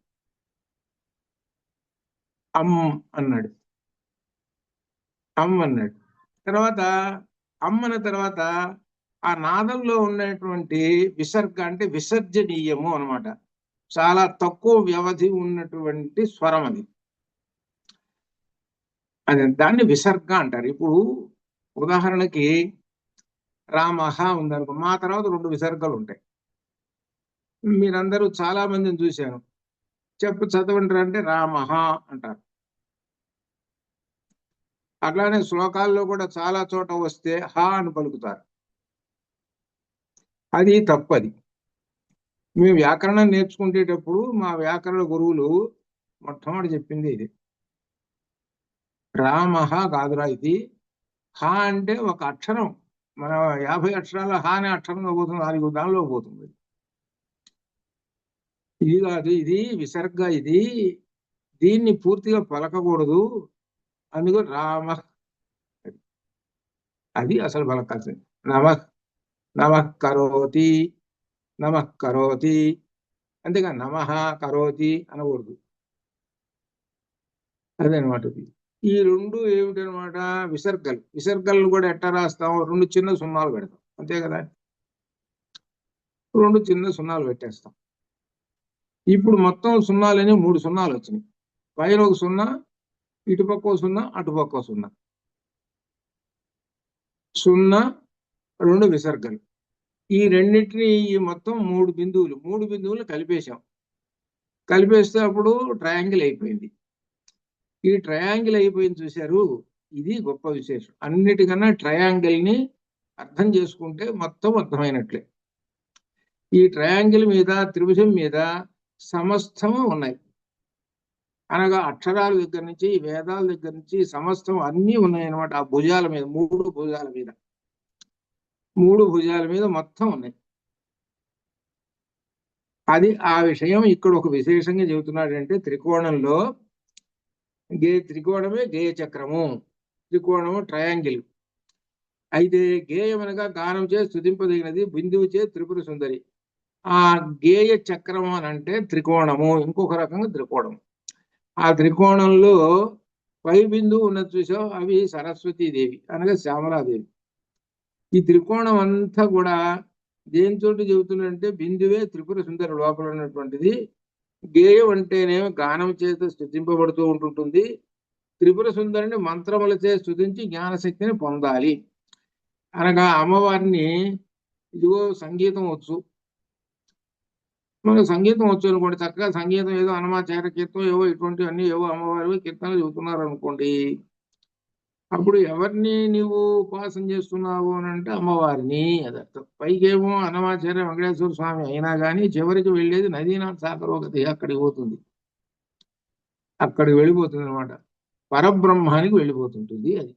అమ్ అన్నాడు, అమ్ అన్నాడు. తర్వాత అమ్మన తర్వాత ఆ నాదంలో ఉన్నటువంటి విసర్గ అంటే విసర్జనీయము అనమాట. చాలా తక్కువ వ్యవధి ఉన్నటువంటి స్వరం అది. దాన్ని విసర్గ అంటారు. ఇప్పుడు ఉదాహరణకి రామహ ఉందనుకో, మా తర్వాత 2 విసర్గలు ఉంటాయి. మీరందరూ చాలా మందిని చూశాను, చదవండి అంటే రామహ అంటారు. అట్లానే శ్లోకాల్లో కూడా చాలా చోట వస్తే హా అని పలుకుతారు. అది తప్పది. మేము వ్యాకరణం నేర్చుకునేటప్పుడు మా వ్యాకరణ గురువులు మొట్టమొదటి చెప్పింది ఇది. రామహ కాదురా ఇది. హా అంటే ఒక అక్షరం, మన 50 అక్షరాల హా అనే అక్షరంలో పోతుంది, 4 దానిలో పోతుంది. ఇది కాదు, ఇది విసర్గ. దీన్ని పూర్తిగా పలకకూడదు. అందుకు రామ, అది అసలు పలకాల్సింది. నమః కరోతి, నమః కరోతి, అంతేగా నమః కరోతి అనకూడదు. అదనమాట. ఈ రెండు ఏమిటనమాట? విసర్గలు. విసర్గలను కూడా ఎట్లా రాస్తాం? రెండు చిన్న సున్నాలు పెడతాం, అంతే కదా. రెండు చిన్న సున్నాలు పెట్టేస్తాం. ఇప్పుడు మొత్తం సున్నాలని 3 సున్నాలు వచ్చినాయి. పైన ఒక సున్నా, ఇటుపక్క ఒక సున్నా, అటుపక్క ఒక సున్నా. సున్నా, 2 విసర్గలు. ఈ రెండింటిని ఈ మొత్తం 3 బిందువులు కలిపేశాం. కలిపేస్తే అప్పుడు ట్రయాంగిల్ అయిపోయింది. ఈ ట్రయాంగిల్ అయిపోయింది చూశారు, ఇది గొప్ప విశేషం. అన్నిటికన్నా ట్రయాంగిల్ ని అర్థం చేసుకుంటే మొత్తం అర్థమైనట్లే. ఈ ట్రయాంగిల్ మీద, త్రిభుజం మీద సమస్తము ఉన్నాయి. అనగా అక్షరాల దగ్గర నుంచి, వేదాల దగ్గర నుంచి సమస్తం అన్నీ ఉన్నాయన్నమాట. ఆ భుజాల మీద, 3 భుజాల మీద, 3 భుజాల మీద మొత్తం ఉన్నాయి. అది ఆ విషయం ఇక్కడ ఒక విశేషంగా చెబుతున్నాడంటే, త్రికోణంలో త్రికోణమే గేయ చక్రము, త్రికోణము ట్రయాంగిల్. అయితే గేయమనగా గానం చే స్తుతింపదగినది, బిందువు చే త్రిపుర సుందరి. ఆ గేయ చక్రం అని అంటే త్రికోణము, ఇంకొక రకంగా త్రికోణం. ఆ త్రికోణంలో పై బిందువు ఉన్నది చూసావు, అవి సరస్వతీదేవి అనగా శ్యామలాదేవి. ఈ త్రికోణం అంతా కూడా దేనితోటి చెబుతున్నదంటే, బిందువే త్రిపుర సుందరి లోపల ఉన్నటువంటిది. గేయం అంటేనేమో గానం చేత స్తుతింపబడుతూ ఉంటుంటుంది. త్రిపుర సుందరిని మంత్రములచే స్తుతించి జ్ఞానశక్తిని పొందాలి అనగా, అమ్మవారిని ఇదిగో సంగీతం వచ్చు, మనకు సంగీతం వచ్చు అనుకోండి, చక్కగా సంగీతం ఏదో హనుమాచార్య కీర్తనం ఏవో ఇటువంటివన్నీ ఏవో అమ్మవారి కీర్తనలు చెబుతున్నారు అనుకోండి, అప్పుడు ఎవరిని నీవు ఉపాసన చేస్తున్నావు అని అంటే అమ్మవారిని, అది అర్థం. పైకేమో హనుమాచార్య వెంకటేశ్వర స్వామి అయినా కానీ చివరికి వెళ్ళేది నదీనాథ్ సాగరోగతి, అక్కడికి పోతుంది, అక్కడికి వెళ్ళిపోతుంది అనమాట. పరబ్రహ్మానికి వెళ్ళిపోతుంటుంది అది.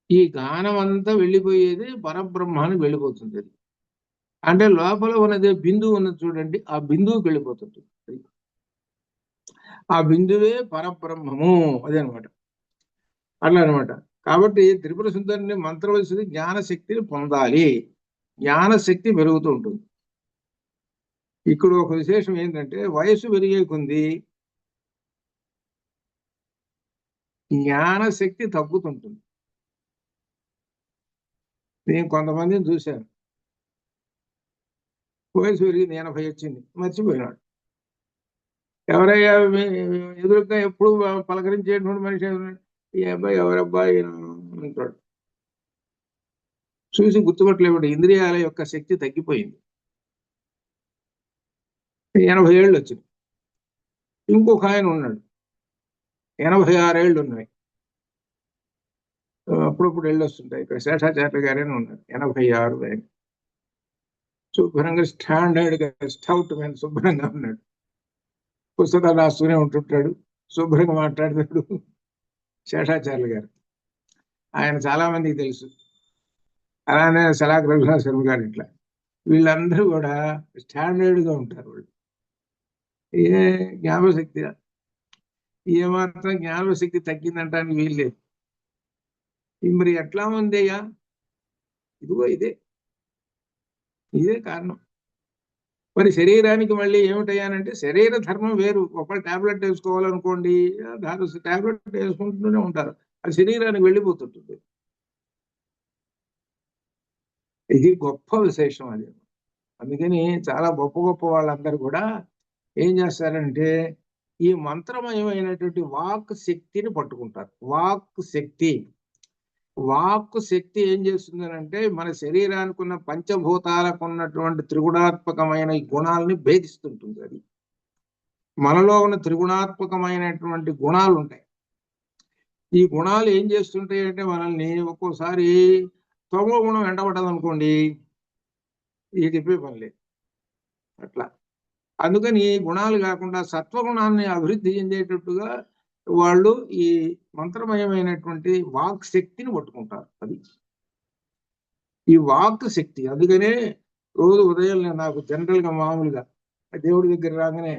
ఈ గానం అంతా వెళ్ళిపోయేది పరబ్రహ్మానికి వెళ్ళిపోతుంది అది. అంటే లోపల ఉన్నది బిందువు ఉన్నది చూడండి, ఆ బిందువుకి వెళ్ళిపోతుంటుంది. ఆ బిందువే పరబ్రహ్మము, అదే అనమాట. అట్లా అనమాట. కాబట్టి త్రిపుర సుందరిని మంత్రవలసింది జ్ఞానశక్తిని పొందాలి, జ్ఞానశక్తి పెరుగుతూ ఉంటుంది. ఇక్కడ ఒక విశేషం ఏంటంటే, వయస్సు పెరిగే కొంది జ్ఞానశక్తి తగ్గుతుంటుంది. నేను కొంతమందిని చూశాను, వయసు పెరిగింది, 80 వచ్చింది, మర్చిపోయినాడు. ఎవరయ్యా ఎదురుగా ఎప్పుడు పలకరించేటువంటి మనిషి, ఈ అబ్బాయి ఎవరబ్బాయి అంటాడు. చూసి గుర్తుపట్టలేడు, ఇంద్రియాల యొక్క శక్తి తగ్గిపోయింది. 80 ఏళ్ళు వచ్చింది. ఇంకొక ఆయన ఉన్నాడు, 86 ఏళ్ళు ఉన్నాయి, అప్పుడప్పుడు వెళ్ళొస్తుంటాయి. ఇక్కడ శేషాచార్య గారైనా ఉన్నారు, 86 ఆయన. శుభ్రంగా స్టాండర్డ్గా స్టౌట్ మ్యాన్, శుభ్రంగా ఉన్నాడు, పుస్తకాలు రాస్తూనే ఉంటుంటాడు, శుభ్రంగా మాట్లాడతాడు. శేషాచార్యులు గారు ఆయన చాలా మందికి తెలుసు. అలానే సలాక్ రఘునాథ్ శర్మ గారు, ఇట్లా వీళ్ళందరూ కూడా స్టాండర్డ్గా ఉంటారు. వాళ్ళు ఏ జ్ఞాపశక్తి, ఏమాత్రం జ్ఞాపశక్తి తగ్గిందంటానికి వీల్లేదు. మరి ఎట్లా ఉందయ్యా? ఇదిగో ఇదే కారణం. మరి శరీరానికి మళ్ళీ ఏమిటయ్యానంటే, శరీర ధర్మం వేరు. ఒకళ్ళు టాబ్లెట్ వేసుకోవాలనుకోండి, దాని టాబ్లెట్ వేసుకుంటూనే ఉంటారు, అది శరీరానికి వెళ్ళిపోతుంటుంది. ఇది గొప్ప విశేషం అది. అందుకని చాలా గొప్ప గొప్ప వాళ్ళందరూ కూడా ఏం చేస్తారంటే, ఈ మంత్రమయమైనటువంటి వాక్ శక్తిని పట్టుకుంటారు. వాక్ శక్తి ఏం చేస్తుందనంటే, మన శరీరానికి ఉన్న పంచభూతాలకు ఉన్నటువంటి త్రిగుణాత్మకమైన ఈ గుణాలని భేదిస్తుంటుంది. అది మనలో ఉన్న త్రిగుణాత్మకమైనటువంటి గుణాలు ఉంటాయి. ఈ గుణాలు ఏం చేస్తుంటాయి అంటే, మనల్ని ఒక్కోసారి తమో గుణం వెంటబడ్డది అనుకోండి, ఇది చెప్పే పని లేదు. అట్లా అందుకని గుణాలు కాకుండా సత్వగుణాన్ని అభివృద్ధి చెందేటట్టుగా వాళ్ళు ఈ మంత్రమయమైనటువంటి వాక్ శక్తిని పట్టుకుంటారు. అది ఈ వాక్ శక్తి. అందుకనే రోజు ఉదయం నాకు జనరల్గా మామూలుగా దేవుడి దగ్గర రాగానే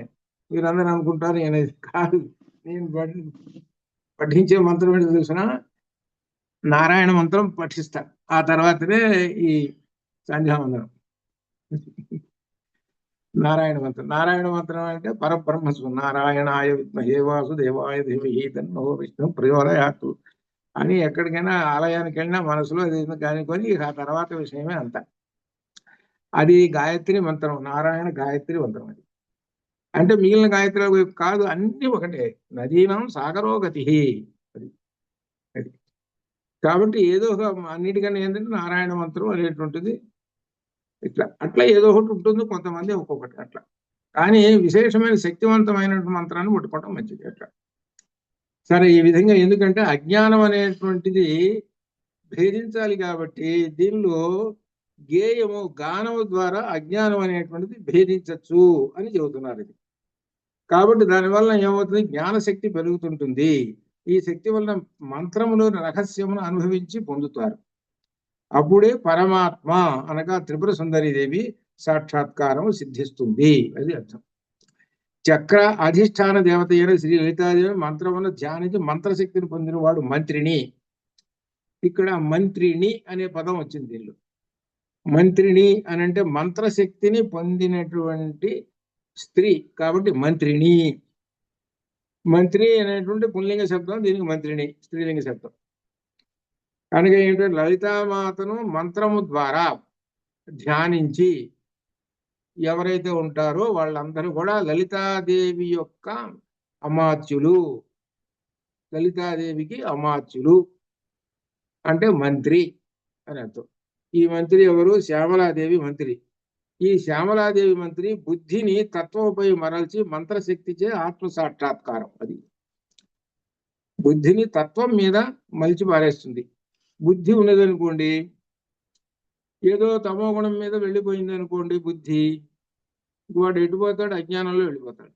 మీరందరూ అనుకుంటారు అనేది కాదు, నేను పఠించే మంత్రం ఏంటో తెలిసిన, నారాయణ మంత్రం పఠిస్తా, ఆ తర్వాతనే ఈ సంధ్యావందనం. నారాయణ మంత్రం అంటే పరబ్రహ్మసు నారాయణాయ విద్మహే వాసుదేవాయ ధీమహి తన్నో విష్ణు ప్రచోదయాత్ అని ఎక్కడికైనా ఆలయానికి వెళ్ళినా మనసులో అది కానికొని ఆ తర్వాత విషయమే అంత. అది గాయత్రి మంత్రం, నారాయణ గాయత్రి మంత్రం. అది అంటే మిగిలిన గాయత్రి కాదు, అన్ని ఒకటే. నదీనం సాగరోగతి. అది అది కాబట్టి ఏదో ఒక అన్నిటికన్నా ఏంటంటే నారాయణ మంత్రం అనేటువంటిది అట్లా ఏదో ఒకటి ఉంటుంది, కొంతమంది ఒక్కొక్కటి అట్లా. కానీ విశేషమైన శక్తివంతమైన మంత్రాన్ని ముట్టుకోవటం మంచిది అట్లా. సరే, ఈ విధంగా ఎందుకంటే అజ్ఞానం అనేటువంటిది భేదించాలి కాబట్టి దీనిలో గేయము గానము ద్వారా అజ్ఞానం అనేటువంటిది భేదించచ్చు అని చెబుతున్నారు. ఇది కాబట్టి దానివల్ల ఏమవుతుంది, జ్ఞానశక్తి పెరుగుతుంటుంది. ఈ శక్తి వలన మంత్రములోని రహస్యమును అనుభవించి పొందుతారు. అప్పుడే పరమాత్మ అనగా త్రిపుర సుందరీదేవి సాక్షాత్కారం సిద్ధిస్తుంది. అది అర్థం. చక్ర అధిష్టాన దేవత అయిన శ్రీ లలితాదేవి మంత్రమును ధ్యానించి మంత్రశక్తిని పొందినవాడు మంత్రిని. ఇక్కడ మంత్రిని అనే పదం వచ్చింది దీనిలో. మంత్రిని అని అంటే మంత్రశక్తిని పొందినటువంటి స్త్రీ కాబట్టి మంత్రిని. మంత్రి అనేటువంటి పుల్లింగ శబ్దం, దీనికి మంత్రిని స్త్రీలింగ శబ్దం. కనుక ఏంటంటే లలితామాతను మంత్రము ద్వారా ధ్యానించి ఎవరైతే ఉంటారో వాళ్ళందరూ కూడా లలితాదేవి యొక్క అమాత్యులు. లలితాదేవికి అమాత్యులు అంటే మంత్రి అని అర్థం. ఈ మంత్రి ఎవరు? శ్యామలాదేవి మంత్రి. ఈ శ్యామలాదేవి మంత్రి బుద్ధిని తత్వంపై మరల్చి మంత్రశక్తిచే ఆత్మ సాక్షాత్కారం. అది బుద్ధిని తత్వం మీద మలిచి పారేస్తుంది. బుద్ధి ఉన్నదనుకోండి, ఏదో తమో గుణం మీద వెళ్ళిపోయింది అనుకోండి బుద్ధి, వాడు ఎటుపోతాడు? అజ్ఞానంలో వెళ్ళిపోతాడు.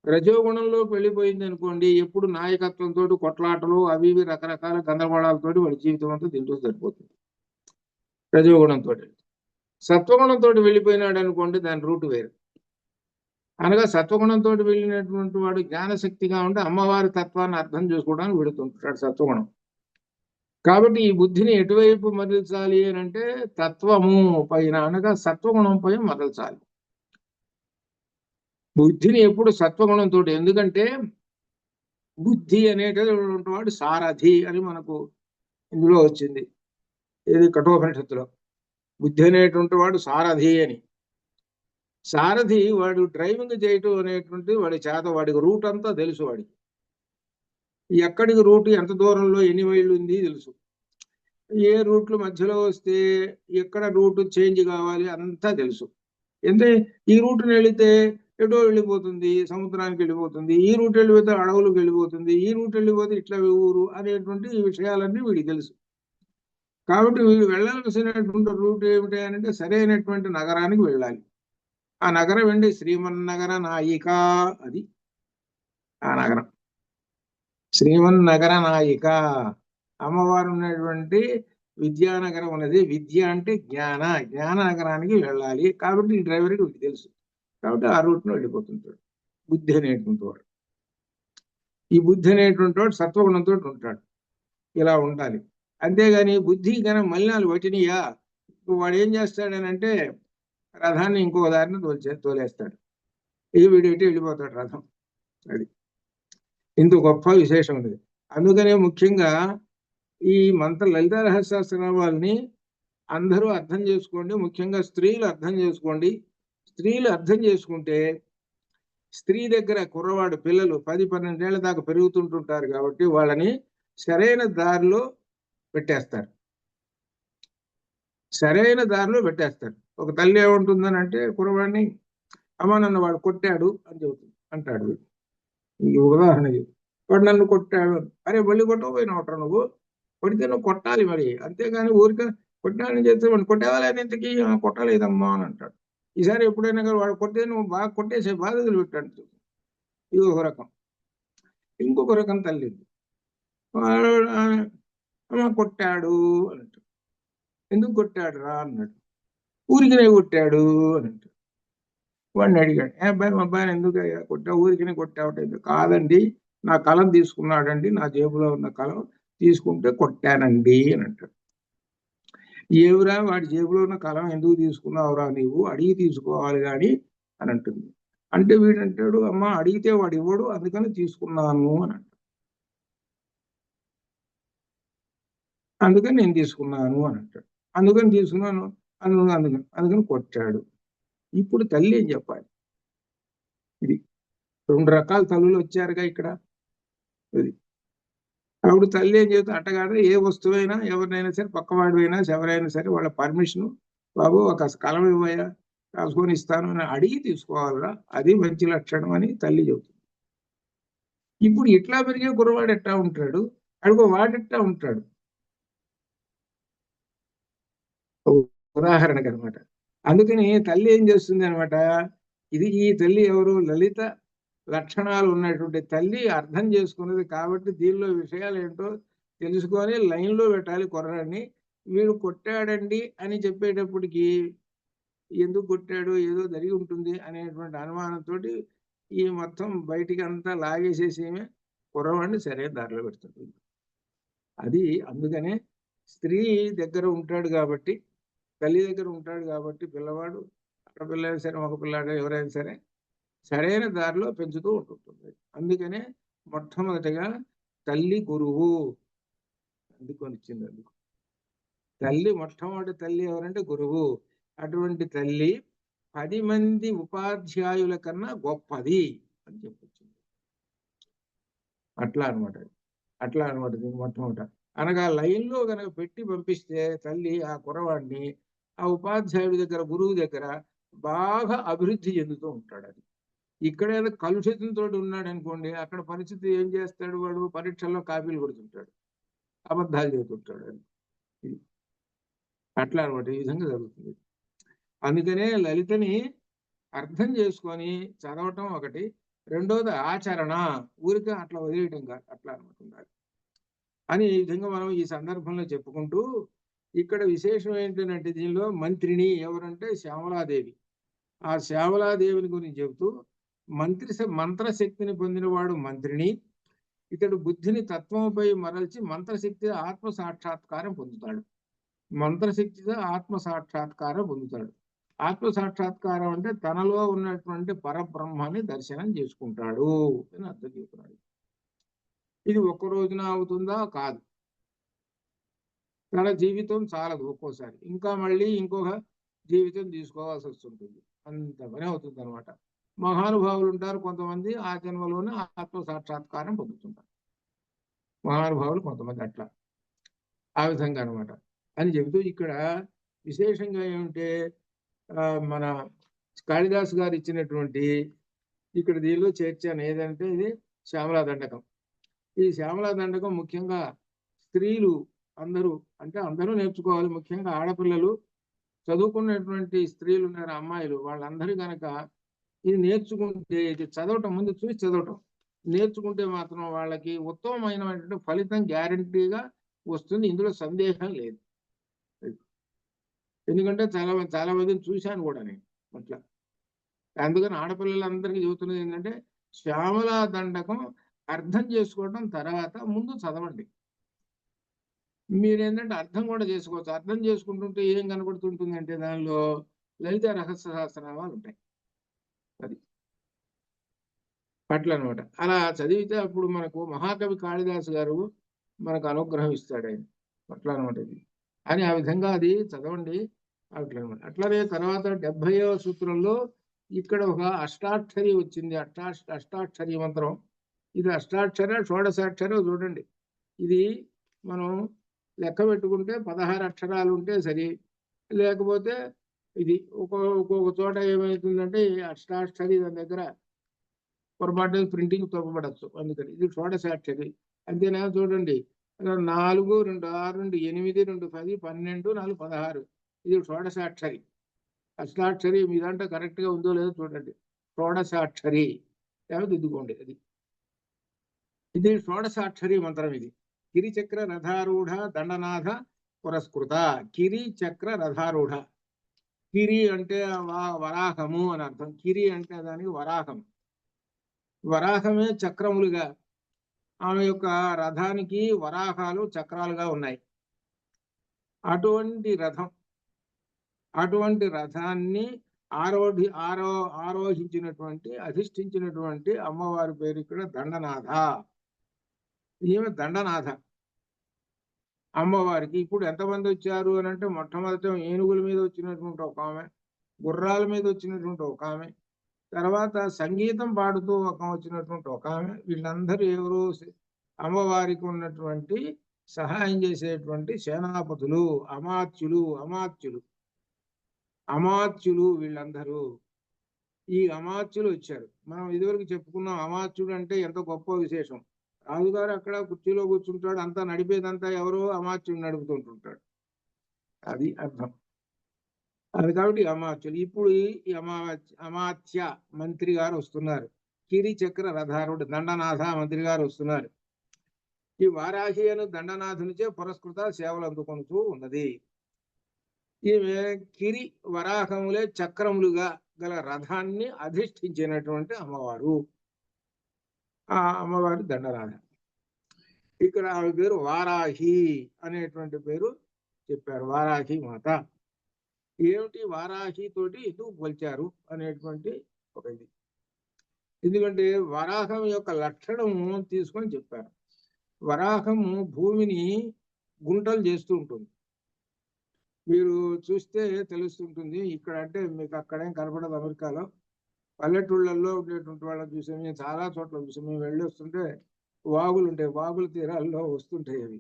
రజోగుణంలోకి వెళ్ళిపోయింది అనుకోండి, ఎప్పుడు నాయకత్వంతో కొట్లాటలు అవి ఇవి రకరకాల గందరగోళాలతో వాడి జీవితం అంతా తింటూ సరిపోతుంది రజోగుణంతో. సత్వగుణంతో వెళ్ళిపోయినాడు అనుకోండి, దాని రూట్ వేరు. అనగా సత్వగుణంతో వెళ్ళినటువంటి వాడు జ్ఞానశక్తిగా ఉంటే అమ్మవారి తత్వాన్ని అర్థం చేసుకోవడానికి వెళుతుంటాడు సత్వగుణం. కాబట్టి ఈ బుద్ధిని ఎటువైపు మరల్చాలి అని అంటే తత్వము పైన అనగా సత్వగుణం పైన మరల్చాలి బుద్ధిని ఎప్పుడు సత్వగుణంతో. ఎందుకంటే బుద్ధి అనేటటువంటి వాడు సారథి అని మనకు ఇందులో వచ్చింది, ఇది కఠోపనిషత్తులో. బుద్ధి అనేటువంటి వాడు సారథి అని. సారథి వాడు డ్రైవింగ్ చేయటం అనేటువంటి వాడి చేత, వాడికి రూట్ అంతా తెలుసు. వాడికి ఎక్కడికి రూట్, ఎంత దూరంలో ఎన్ని మైళ్ళు ఉంది తెలుసు. ఏ రూట్లు మధ్యలో వస్తే ఎక్కడ రూట్ చేంజ్ కావాలి అంతా తెలుసు. అంటే ఈ రూట్ని వెళితే ఎటో వెళ్ళిపోతుంది, సముద్రానికి వెళ్ళిపోతుంది. ఈ రూట్ వెళ్ళిపోతే అడవులకు వెళ్ళిపోతుంది. ఈ రూట్ వెళ్ళిపోతే ఇట్లా ఊరు అనేటువంటి ఈ విషయాలన్నీ వీడికి తెలుసు. కాబట్టి వీడు వెళ్ళాల్సినటువంటి రూట్ ఏమిటి అంటే సరైనటువంటి నగరానికి వెళ్ళాలి. ఆ నగరం ఏంటి? శ్రీమన్నగర నాయిక. అది ఆ నగరం శ్రీమన్నగర నాయిక. అమ్మవారు ఉన్నటువంటి విద్యానగరం ఉన్నది. విద్య అంటే జ్ఞాన నగరానికి వెళ్ళాలి. కాబట్టి ఈ డ్రైవర్కి తెలుసు. కాబట్టి ఆ రూట్ను వెళ్ళిపోతుంటాడు బుద్ధి అనేటువంటి వాడు. ఈ బుద్ధి అనేటువంటి వాడు సత్వగుణంతో ఉంటాడు. ఇలా ఉండాలి. అంతేగాని బుద్ధి కనుక మలినాలు వటినియా, వాడు ఏం చేస్తాడని అంటే రథాన్ని ఇంకో దారిని తోలేస్తాడు. వీడు ఎటు వెళ్ళిపోతాడు రథం. అది ఇంత గొప్ప విశేషం ఉన్నది. అందుకనే ముఖ్యంగా ఈ లలితా రహస్యనామాల్ని అందరూ అర్థం చేసుకోండి. ముఖ్యంగా స్త్రీలు అర్థం చేసుకోండి. స్త్రీలు అర్థం చేసుకుంటే స్త్రీ దగ్గర కుర్రవాడు పిల్లలు 10-12 ఏళ్ల దాకా పెరుగుతుంటుంటారు కాబట్టి వాళ్ళని సరైన దారిలో పెట్టేస్తారు. ఒక తల్లి ఏముంటుందని అంటే కుర్రవాడిని, అమ్మ నన్ను వాడు కొట్టాడు అని చెబుతుంది అంటాడు. ఈ ఉదాహరణ వాడు నన్ను కొట్టాడు. అరే మళ్ళీ కొట్టకపోయినావుట్రా, నువ్వు కొడితే నువ్వు కొట్టాలి మరి, అంతేగాని ఊరికే కొట్టాలని చేస్తే వాడు కొట్టేవాళ్ళని ఇంతకీ కొట్టలేదమ్మా అని అంటాడు. ఈసారి ఎప్పుడైనా కానీ వాడు కొట్టే నువ్వు బాగా కొట్టేసే బాధలు పెట్టాడు. ఇది ఒక రకం. ఇంకొక రకం తల్లి, వాడు అమ్మ కొట్టాడు అని అంటాడు. ఎందుకు కొట్టాడు రా అన్నాడు. ఊరికినే కొట్టాడు అని అంటాడు. వాడిని అడిగాడు, అబ్బాయి మా అబ్బాయిని ఎందుకు కొట్టా, ఊరికినే కొట్టావు? కాదండి, నా కలం తీసుకున్నాడండి, నా జేబులో ఉన్న కలం తీసుకుంటే కొట్టానండి అని అంటాడు. ఏవురా వాడి జేబులో ఉన్న కలం ఎందుకు తీసుకున్నావురా? నీవు అడిగి తీసుకోవాలి కానీ అని అంటుంది. అంటే వీడంటాడు, అమ్మ అడిగితే వాడు ఇవ్వడు, అందుకని తీసుకున్నాను అని అంటాడు. అందుకని నేను తీసుకున్నాను అని అంటాడు. అందుకని తీసుకున్నాను అందుకని కొట్టాడు. ఇప్పుడు తల్లి ఏం చెప్పాలి? ఇది 2 రకాల తల్లులు వచ్చారుగా ఇక్కడ. ఇది అప్పుడు తల్లి ఏం చెబుతా అట్టగాడు, ఏ వస్తువైనా ఎవరినైనా సరే, పక్కవాడివైనా ఎవరైనా సరే వాళ్ళ పర్మిషన్, బాబు ఒక కలం ఇవ్వయా, రాసుకొని ఇస్తాను అని అడిగి తీసుకోవాలరా, అది మంచి లక్షణం అని తల్లి చెబుతుంది. ఇప్పుడు ఇట్లా పెరిగే కుర్రవాడు ఎట్టా ఉంటాడు, అడుగు వాడెట్టా ఉంటాడు? ఉదాహరణకు అనమాట. అందుకని తల్లి ఏం చేస్తుంది అనమాట, ఈ తల్లి ఎవరు? లలిత లక్షణాలు ఉన్నటువంటి తల్లి అర్థం చేసుకున్నది కాబట్టి దీనిలో విషయాలు ఏంటో తెలుసుకొని లైన్లో పెట్టాలి కుర్రాడిని. వీడు కొట్టాడండి అని చెప్పేటప్పటికి ఎందుకు కొట్టాడు, ఏదో జరిగి ఉంటుంది అనేటువంటి అనుమానంతో ఈ మొత్తం బయటికి అంతా లాగేసేసి కుర్రవాడిని సరైన దారిలో పెడుతుంది. అది అందుకనే స్త్రీ దగ్గర ఉంటాడు కాబట్టి, తల్లి దగ్గర ఉంటాడు కాబట్టి పిల్లవాడు, ఆడపిల్లైనా సరే మగ పిల్లాడు ఎవరైనా సరే సరైన దారిలో పెంచుతూ ఉంటుంటుంది. అందుకనే మొట్టమొదటిగా తల్లి గురువు అందుకొని ఇచ్చింది. అందుకు తల్లి మొట్టమొదటి తల్లి ఎవరంటే గురువు. అటువంటి తల్లి 10 మంది ఉపాధ్యాయుల కన్నా గొప్పది అని చెప్పొచ్చింది. అట్లా అనమాట దీని మొట్టమొదట. అనగా లైన్లో కనుక పెట్టి పంపిస్తే తల్లి ఆ కుర్రవాడిని ఆ ఉపాధ్యాయుడి దగ్గర, గురువు దగ్గర బాగా అభివృద్ధి చెందుతూ ఉంటాడు. అది ఇక్కడ కలుషితంతో ఉన్నాడు అనుకోండి, అక్కడ పరిస్థితి ఏం చేస్తాడు, వాడు పరీక్షల్లో కాపీలు కొడుతుంటాడు, అబద్ధాలు చెబుతుంటాడు. అది అట్లా అనమాట, ఈ విధంగా జరుగుతుంది. అందుకనే లలితని అర్థం చేసుకొని చదవటం ఒకటి, రెండోది ఆచరణ, ఊరికే అట్లా వదిలేయటం కాదు, అట్లా అనమాట అని ఈ విధంగా మనం ఈ సందర్భంలో చెప్పుకుంటూ, ఇక్కడ విశేషం ఏంటంటే దీనిలో మంత్రిని ఎవరంటే శ్యామలాదేవి. ఆ శ్యామలాదేవిని గురించి చెబుతూ, మంత్రశక్తిని పొందినవాడు మంత్రిని, ఇతడు బుద్ధిని తత్వంపై మరల్చి మంత్రశక్తి ఆత్మ సాక్షాత్కారం పొందుతాడు. మంత్రశక్తితో ఆత్మ సాక్షాత్కారం పొందుతాడు. ఆత్మ సాక్షాత్కారం అంటే తనలో ఉన్నటువంటి పరబ్రహ్మాన్ని దర్శనం చేసుకుంటాడు అని అర్థం చెబుతున్నాడు. ఇది ఒక్క రోజున అవుతుందా? కాదు. తన జీవితం చాలదు, ఒక్కోసారి ఇంకా మళ్ళీ ఇంకొక జీవితం తీసుకోవాల్సి వస్తుంటుంది. అంత పని అవుతుంది అనమాట. మహానుభావులు ఉంటారు కొంతమంది, ఆ జన్మలోనే ఆత్మ సాక్షాత్కారం పొందుతుంటారు. మహానుభావులు కొంతమంది అట్లా ఆ విధంగా అనమాట అని చెబుతూ, ఇక్కడ విశేషంగా ఏమంటే మన కాళిదాసు గారు ఇచ్చినటువంటి ఇక్కడ దీనిలో చేర్చాను ఏదంటే ఇది శ్యామలా దండకం. ఈ శ్యామలా దండకం ముఖ్యంగా స్త్రీలు అందరూ, అంటే అందరూ నేర్చుకోవాలి. ముఖ్యంగా ఆడపిల్లలు, చదువుకున్నటువంటి స్త్రీలు ఉన్నారు, అమ్మాయిలు, వాళ్ళందరూ కనుక ఇది నేర్చుకుంటే, ఇది చదవటం, ముందు చూసి చదవటం నేర్చుకుంటే మాత్రం వాళ్ళకి ఉత్తమమైనటువంటి ఫలితం గ్యారంటీగా వస్తుంది. ఇందులో సందేహం లేదు. ఎందుకంటే చాలా మందిని చూశాను కూడా నేను అట్లా. అందుకని ఆడపిల్లలందరికీ చెబుతున్నది ఏంటంటే, శ్యామలా దండకం అర్థం చేసుకోవడం తర్వాత ముందు చదవండి. మీరేంటంటే అర్థం కూడా చేసుకోవచ్చు. అర్థం చేసుకుంటుంటే ఏం కనబడుతుంటుంది అంటే దానిలో లలిత రహస్య సహస్రనామాలు ఉంటాయి. అది అట్లా అనమాట. అలా చదివితే అప్పుడు మనకు మహాకవి కాళిదాసు గారు మనకు అనుగ్రహం ఇస్తాడు ఆయన. అట్లా అనమాట ఇది అని ఆ విధంగా అది చదవండి. అట్లా అనమాట. అట్లానే తర్వాత 70వ సూత్రంలో ఇక్కడ ఒక అష్టాక్షరి వచ్చింది. అష్టాక్షరి మంత్రం. ఇది అష్టాక్షర షోడశాక్షర చూడండి. ఇది మనం లెక్క పెట్టుకుంటే 16 అక్షరాలు ఉంటే సరి, లేకపోతే ఇది ఒక్కొక్క చోట ఏమవుతుందంటే అష్టాక్షరి దాని దగ్గర పొరపాటు ప్రింటింగ్ తప్పబడచ్చు. అందుకని ఇది షోడశాక్షరి. అంతేనా? చూడండి, 4 2 6 2 8 2 10 12 4 16 ఇది షోడశాక్షరి. అష్టాక్షరి మీ దాంట్లో కరెక్ట్గా ఉందో లేదో చూడండి. షోడశాక్షరి లేకపోతే ఇదిగోండి, ఇది షోడశాక్షరి మంత్రం. ఇది కిరిచక్ర రథారూఢ దండనాథ పురస్కృత. కిరి చక్ర రథారూఢ. కిరి అంటే వరాహము అని అర్థం. కిరి అంటే దానికి వరాహం. వరాహమే చక్రములుగా, ఆమె యొక్క రథానికి వరాహాలు చక్రాలుగా ఉన్నాయి. అటువంటి రథాన్ని ఆరోహించినటువంటి అధిష్ఠించినటువంటి అమ్మవారి పేరు ఇక్కడ దండనాథ. ఈమె దండనాథ అమ్మవారికి. ఇప్పుడు ఎంతమంది వచ్చారు అని అంటే, మొట్టమొదట ఏనుగుల మీద వచ్చినటువంటి ఒక ఆమె, గుర్రాల మీద వచ్చినటువంటి ఒక ఆమె, తర్వాత సంగీతం పాడుతూ వచ్చినటువంటి ఒక ఆమె. వీళ్ళందరూ ఎవరు? అమ్మవారికి ఉన్నటువంటి సహాయం చేసేటువంటి సేనాపతులు, అమాత్యులు వీళ్ళందరూ. ఈ అమాత్యులు వచ్చారు. మనం ఇదివరకు చెప్పుకున్నాం, అమాత్యుడు అంటే ఎంత గొప్ప విశేషం. రాజుగారు అక్కడ కుర్చీలో కూర్చుంటాడు, అంతా నడిపేదంతా ఎవరో అమాత్యుడు నడుపుతుంటుంటాడు. అది అర్థం. అది కాబట్టి అమాత్యులు. ఇప్పుడు ఈ అమాత్య మంత్రి గారు వస్తున్నారు. కిరి చక్ర రథారుడు దండనాథ మంత్రి గారు వస్తున్నారు. ఈ వారాహి అను దండనాథునిచే పురస్కృత సేవలు అందుకొనుతూ ఉన్నది. ఈమె కిరి వరాహములే చక్రములుగా గల రథాన్ని అధిష్ఠించినటువంటి అమ్మవారు. ఆ అమ్మవారి దండనాథ. ఇక్కడ ఆమె పేరు వారాహి అనేటువంటి పేరు చెప్పారు, వారాహి మాత. ఏమిటి వారాహి తోటి ఎందుకు పోల్చారు అనేటువంటి ఒక ఇది. ఎందుకంటే వరాహం యొక్క లక్షణము తీసుకొని చెప్పారు. వరాహము భూమిని గుంటలు చేస్తూ ఉంటుంది. మీరు చూస్తే తెలుస్తుంటుంది. ఇక్కడ అంటే మీకు అక్కడేం కనపడదు. అమెరికాలో పల్లెటూళ్ళల్లో ఉండేటువంటి వాళ్ళని చూసాం, మేము చాలా చోట్ల చూసాం. మేము వెళ్ళి వస్తుంటే వాగులు ఉంటాయి, వాగుల తీరాల్లో వస్తుంటాయి. అవి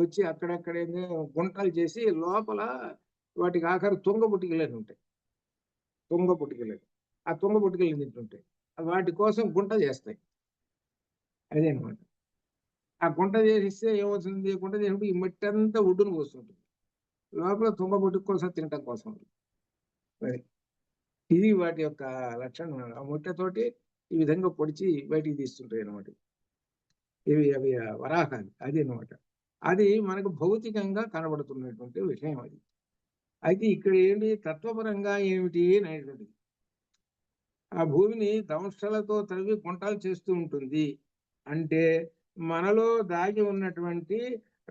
వచ్చి అక్కడక్కడే గుంటలు చేసి లోపల వాటికి ఆఖరి తుంగ పుట్టికలని ఉంటాయి. తుంగ పుట్టికలని, ఆ తుంగ పుట్టికలు తింటుంటాయి. వాటి కోసం గుంట చేస్తాయి. అదేనమాట. ఆ గుంట చేసిస్తే ఏమవుతుంది? గుంట చేసినప్పుడు ఈ మట్టి అంతా ఒడ్డును పోస్తుంటుంది. లోపల తుంగ పుట్టిక కోసం తినటం కోసం. ఇది వాటి యొక్క లక్షణం. ఆ ముట్టతోటి ఈ విధంగా పొడిచి బయటికి తీస్తుంటాయి అన్నమాట. అవి వరాహాలు. అది అన్నమాట. అది మనకు భౌతికంగా కనబడుతున్నటువంటి విషయం అది. అయితే ఇక్కడ ఏంటి తత్వపరంగా ఏమిటి అనేటువంటిది. ఆ భూమిని దంష్టలతో తవ్వి గుంటలు చేస్తూ ఉంటుంది. అంటే మనలో దాగి ఉన్నటువంటి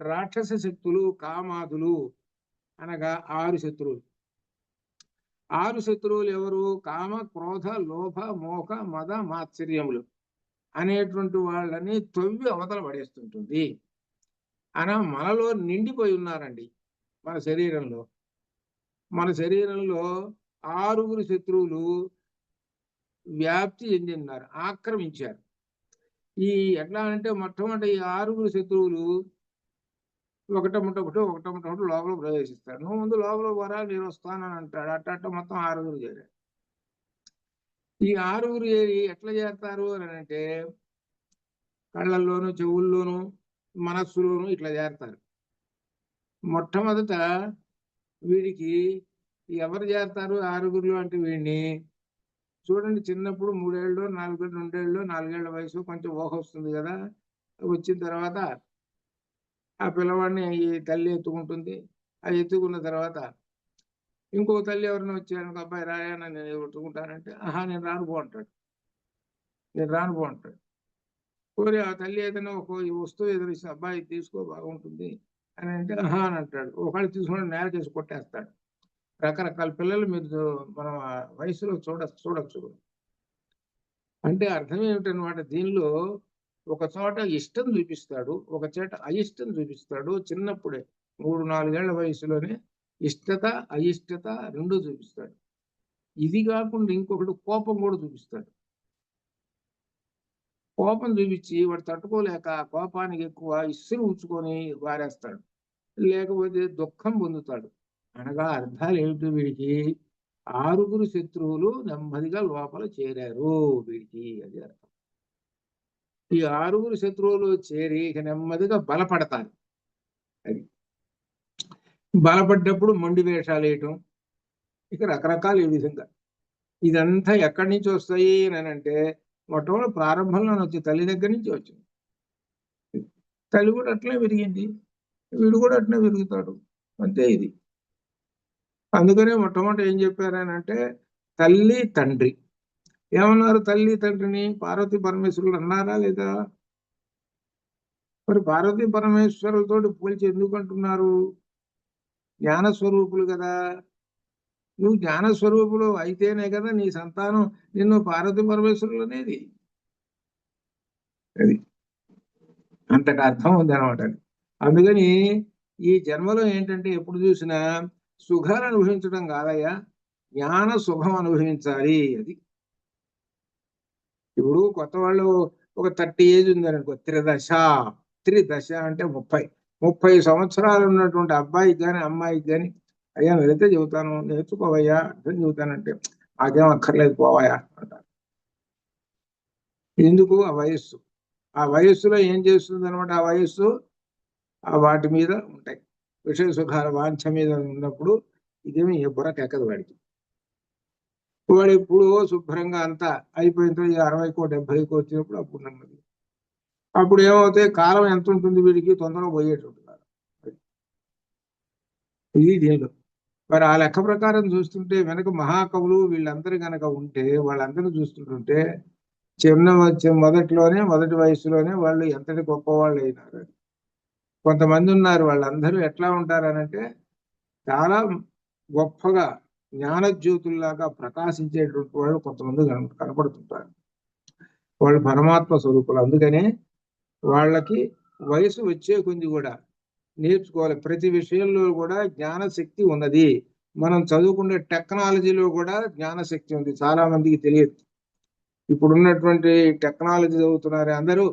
రాక్షస శక్తులు, కామాదులు అనగా 6 శత్రువులు. 6 శత్రువులు ఎవరు? కామ, క్రోధ, లోభ, మోహ, మద, మాత్సర్యములు అనేటువంటి వాళ్ళని తవ్వి అవతల పడేస్తుంటుంది. మనలో నిండిపోయి ఉన్నారండి. మన శరీరంలో 6 శత్రువులు వ్యాప్తి చెందిన్నారు, ఆక్రమించారు. ఎట్లా అంటే మొట్టమొదటి ఈ 6 శత్రువులు ఒకటొకటి లోపల ప్రవేశిస్తారు. నువ్వు ముందు లోపల వరా, నేను వస్తానని అంటాడు. అట్ట మొత్తం 6 చేరారు. ఈ 6 చేరి ఎట్లా చేస్తారు అని అంటే, కళ్ళల్లోనూ, చెవుల్లోనూ, మనస్సులోనూ ఇట్లా చేరతారు. మొట్టమొదట వీడికి ఎవరు చేస్తారు 6 అంటే, వీడిని చూడండి, చిన్నప్పుడు 3 ఏళ్ళు, 4 ఏళ్ళు, 2 ఏళ్ళు, 4 ఏళ్ల వయసు కొంచెం ఊహ వస్తుంది కదా. వచ్చిన తర్వాత ఆ పిల్లవాడిని ఈ తల్లి ఎత్తుకుంటుంది. అది ఎత్తుకున్న తర్వాత ఇంకో తల్లి ఎవరైనా వచ్చారు, అబ్బాయి రాయన నేను ఎత్తుకుంటానంటే, ఆహా నేను రాను పో అంటాడు. కోరి ఆ తల్లి ఏదైనా ఒక వస్తువు ఎదురిస్తే, అబ్బాయి తీసుకో బాగుంటుంది అని అంటే, ఆహా అని అంటాడు. ఒకళ్ళు తీసుకుని నేల చేసి కొట్టేస్తాడు. రకరకాల పిల్లలు మీరు మన వయసులో చూడొచ్చు. అంటే అర్థం ఏమిటనమాట, దీనిలో ఒక చోట ఇష్టం చూపిస్తాడు, ఒక చోట అయిష్టం చూపిస్తాడు. చిన్నప్పుడే 3-4 ఏళ్ల వయసులోనే ఇష్టత, అయిష్టత రెండూ చూపిస్తాడు. ఇది కాకుండా ఇంకొకటి కోపం కూడా చూపిస్తాడు. కోపం చూపించి వాడు తట్టుకోలేక కోపానికి ఎక్కువ ఇసురు ఉంచుకొని వారేస్తాడు, లేకపోతే దుఃఖం పొందుతాడు. అనగా అర్థాలు ఏమిటి? వీడికి 6 శత్రువులు నెమ్మదిగా లోపల చేరారు వీడికి, అది అర్థం. ఈ 6 శత్రువులు చేరి ఇక నెమ్మదిగా బలపడతారు. అది బలపడ్డప్పుడు మొండి వేషాలు వేయటం, ఇక రకరకాలు ఈ విధంగా. ఇదంతా ఎక్కడి నుంచి వస్తాయి అని అంటే, మొట్టమొదటి ప్రారంభంలో వచ్చి తల్లి దగ్గర నుంచి వచ్చింది. తల్లి కూడా అట్లే పెరిగింది, వీడు కూడా అట్లే పెరుగుతాడు, అంతే ఇది. అందుకనే మొట్టమొదటి ఏం చెప్పారని అంటే, తల్లి తండ్రి. ఏమన్నారు? తల్లి తండ్రిని పార్వతీ పరమేశ్వరులు అన్నారా లేదా? మరి పార్వతీ పరమేశ్వరులతో పోల్చి ఎందుకు అంటున్నారు? జ్ఞానస్వరూపులు కదా. నువ్వు జ్ఞానస్వరూపులు అయితేనే కదా నీ సంతానం నిన్ను పార్వతి పరమేశ్వరులు అనేది. అది అంతటి అర్థం ఉంది అనమాట. అందుకని ఈ జన్మలో ఏంటంటే ఎప్పుడు చూసినా సుఖాలు అనుభవించడం కాదయ్యా, జ్ఞాన సుఖం అనుభవించాలి. అది ఇప్పుడు కొత్త వాళ్ళు ఒక 30 ఏజ్ ఉందనుకో, త్రిదశ అంటే 30 సంవత్సరాలు ఉన్నటువంటి అబ్బాయికి కానీ అమ్మాయికి కానీ, అయ్యా వెళితే చెబుతాను నేర్చుకోవయ్యా, అర్థం చెబుతానంటే నాకేం అక్కర్లేదు పోవాయా అంటారు. ఎందుకు? ఆ వయస్సులో ఏం చేస్తుంది అనమాట, ఆ వయస్సు వాటి మీద ఉంటాయి, విషయ సుఖాల వాంఛ మీద ఉన్నప్పుడు ఇదేమి బుర్రకెక్కదు వాడికి. వాడు ఎప్పుడో శుభ్రంగా అంతా అయిపోయిన తర్వాత 60కో 70కో వచ్చినప్పుడు అప్పుడు నెమ్మది. అప్పుడు ఏమవుతాయి, కాలం ఎంత ఉంటుంది వీడికి, తొందరగా పోయేటట్టు కాదు. ఇది దీనిలో మరి ఆ లెక్క ప్రకారం చూస్తుంటే వెనక మహాకవులు వీళ్ళందరూ కనుక ఉంటే, వాళ్ళందరూ చూస్తుంటుంటే మొదటి వయసులోనే వాళ్ళు ఎంతటి గొప్పవాళ్ళు అయినారు. కొంతమంది ఉన్నారు, వాళ్ళందరూ ఎట్లా ఉంటారనంటే చాలా గొప్పగా జ్ఞానజ్యోతుల్లాగా ప్రకాశించేటువంటి వాళ్ళు కొంతమంది కనపడుతుంటారు. వాళ్ళు పరమాత్మ స్వరూపులు. అందుకనే వాళ్ళకి వయసు వచ్చే కొద్ది కూడా నేర్చుకోవాలి. ప్రతి విషయంలో కూడా జ్ఞానశక్తి ఉన్నది. మనం చదువుకునే టెక్నాలజీలో కూడా జ్ఞానశక్తి ఉంది, చాలా మందికి తెలియదు. ఇప్పుడున్నటువంటి టెక్నాలజీ చదువుతున్నారు అందరూ.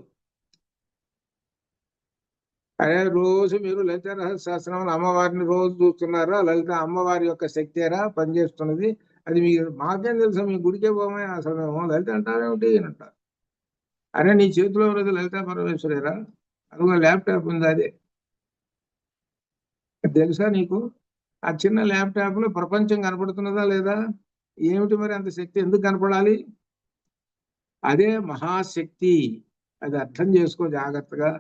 అదే రోజు మీరు లలిత రహస్యాస్త్రం అమ్మవారిని రోజు చూస్తున్నారా, లలిత అమ్మవారి యొక్క శక్తిరా పనిచేస్తున్నది. అది మీకు మాకేం తెలుసా, మీ గుడికే పోమే, అసలు మేము లలిత అంటారేమిటి అని అంటారు. అరే నీ చేతిలో ఉన్నది లలితా పరమేశ్వరేరా, అది ల్యాప్టాప్ ఉంది, అదే తెలుసా నీకు? ఆ చిన్న ల్యాప్టాప్ లో ప్రపంచం కనపడుతున్నదా లేదా? ఏమిటి మరి అంత శక్తి ఎందుకు కనపడాలి? అదే మహాశక్తి, అది అర్థం చేసుకో జాగ్రత్తగా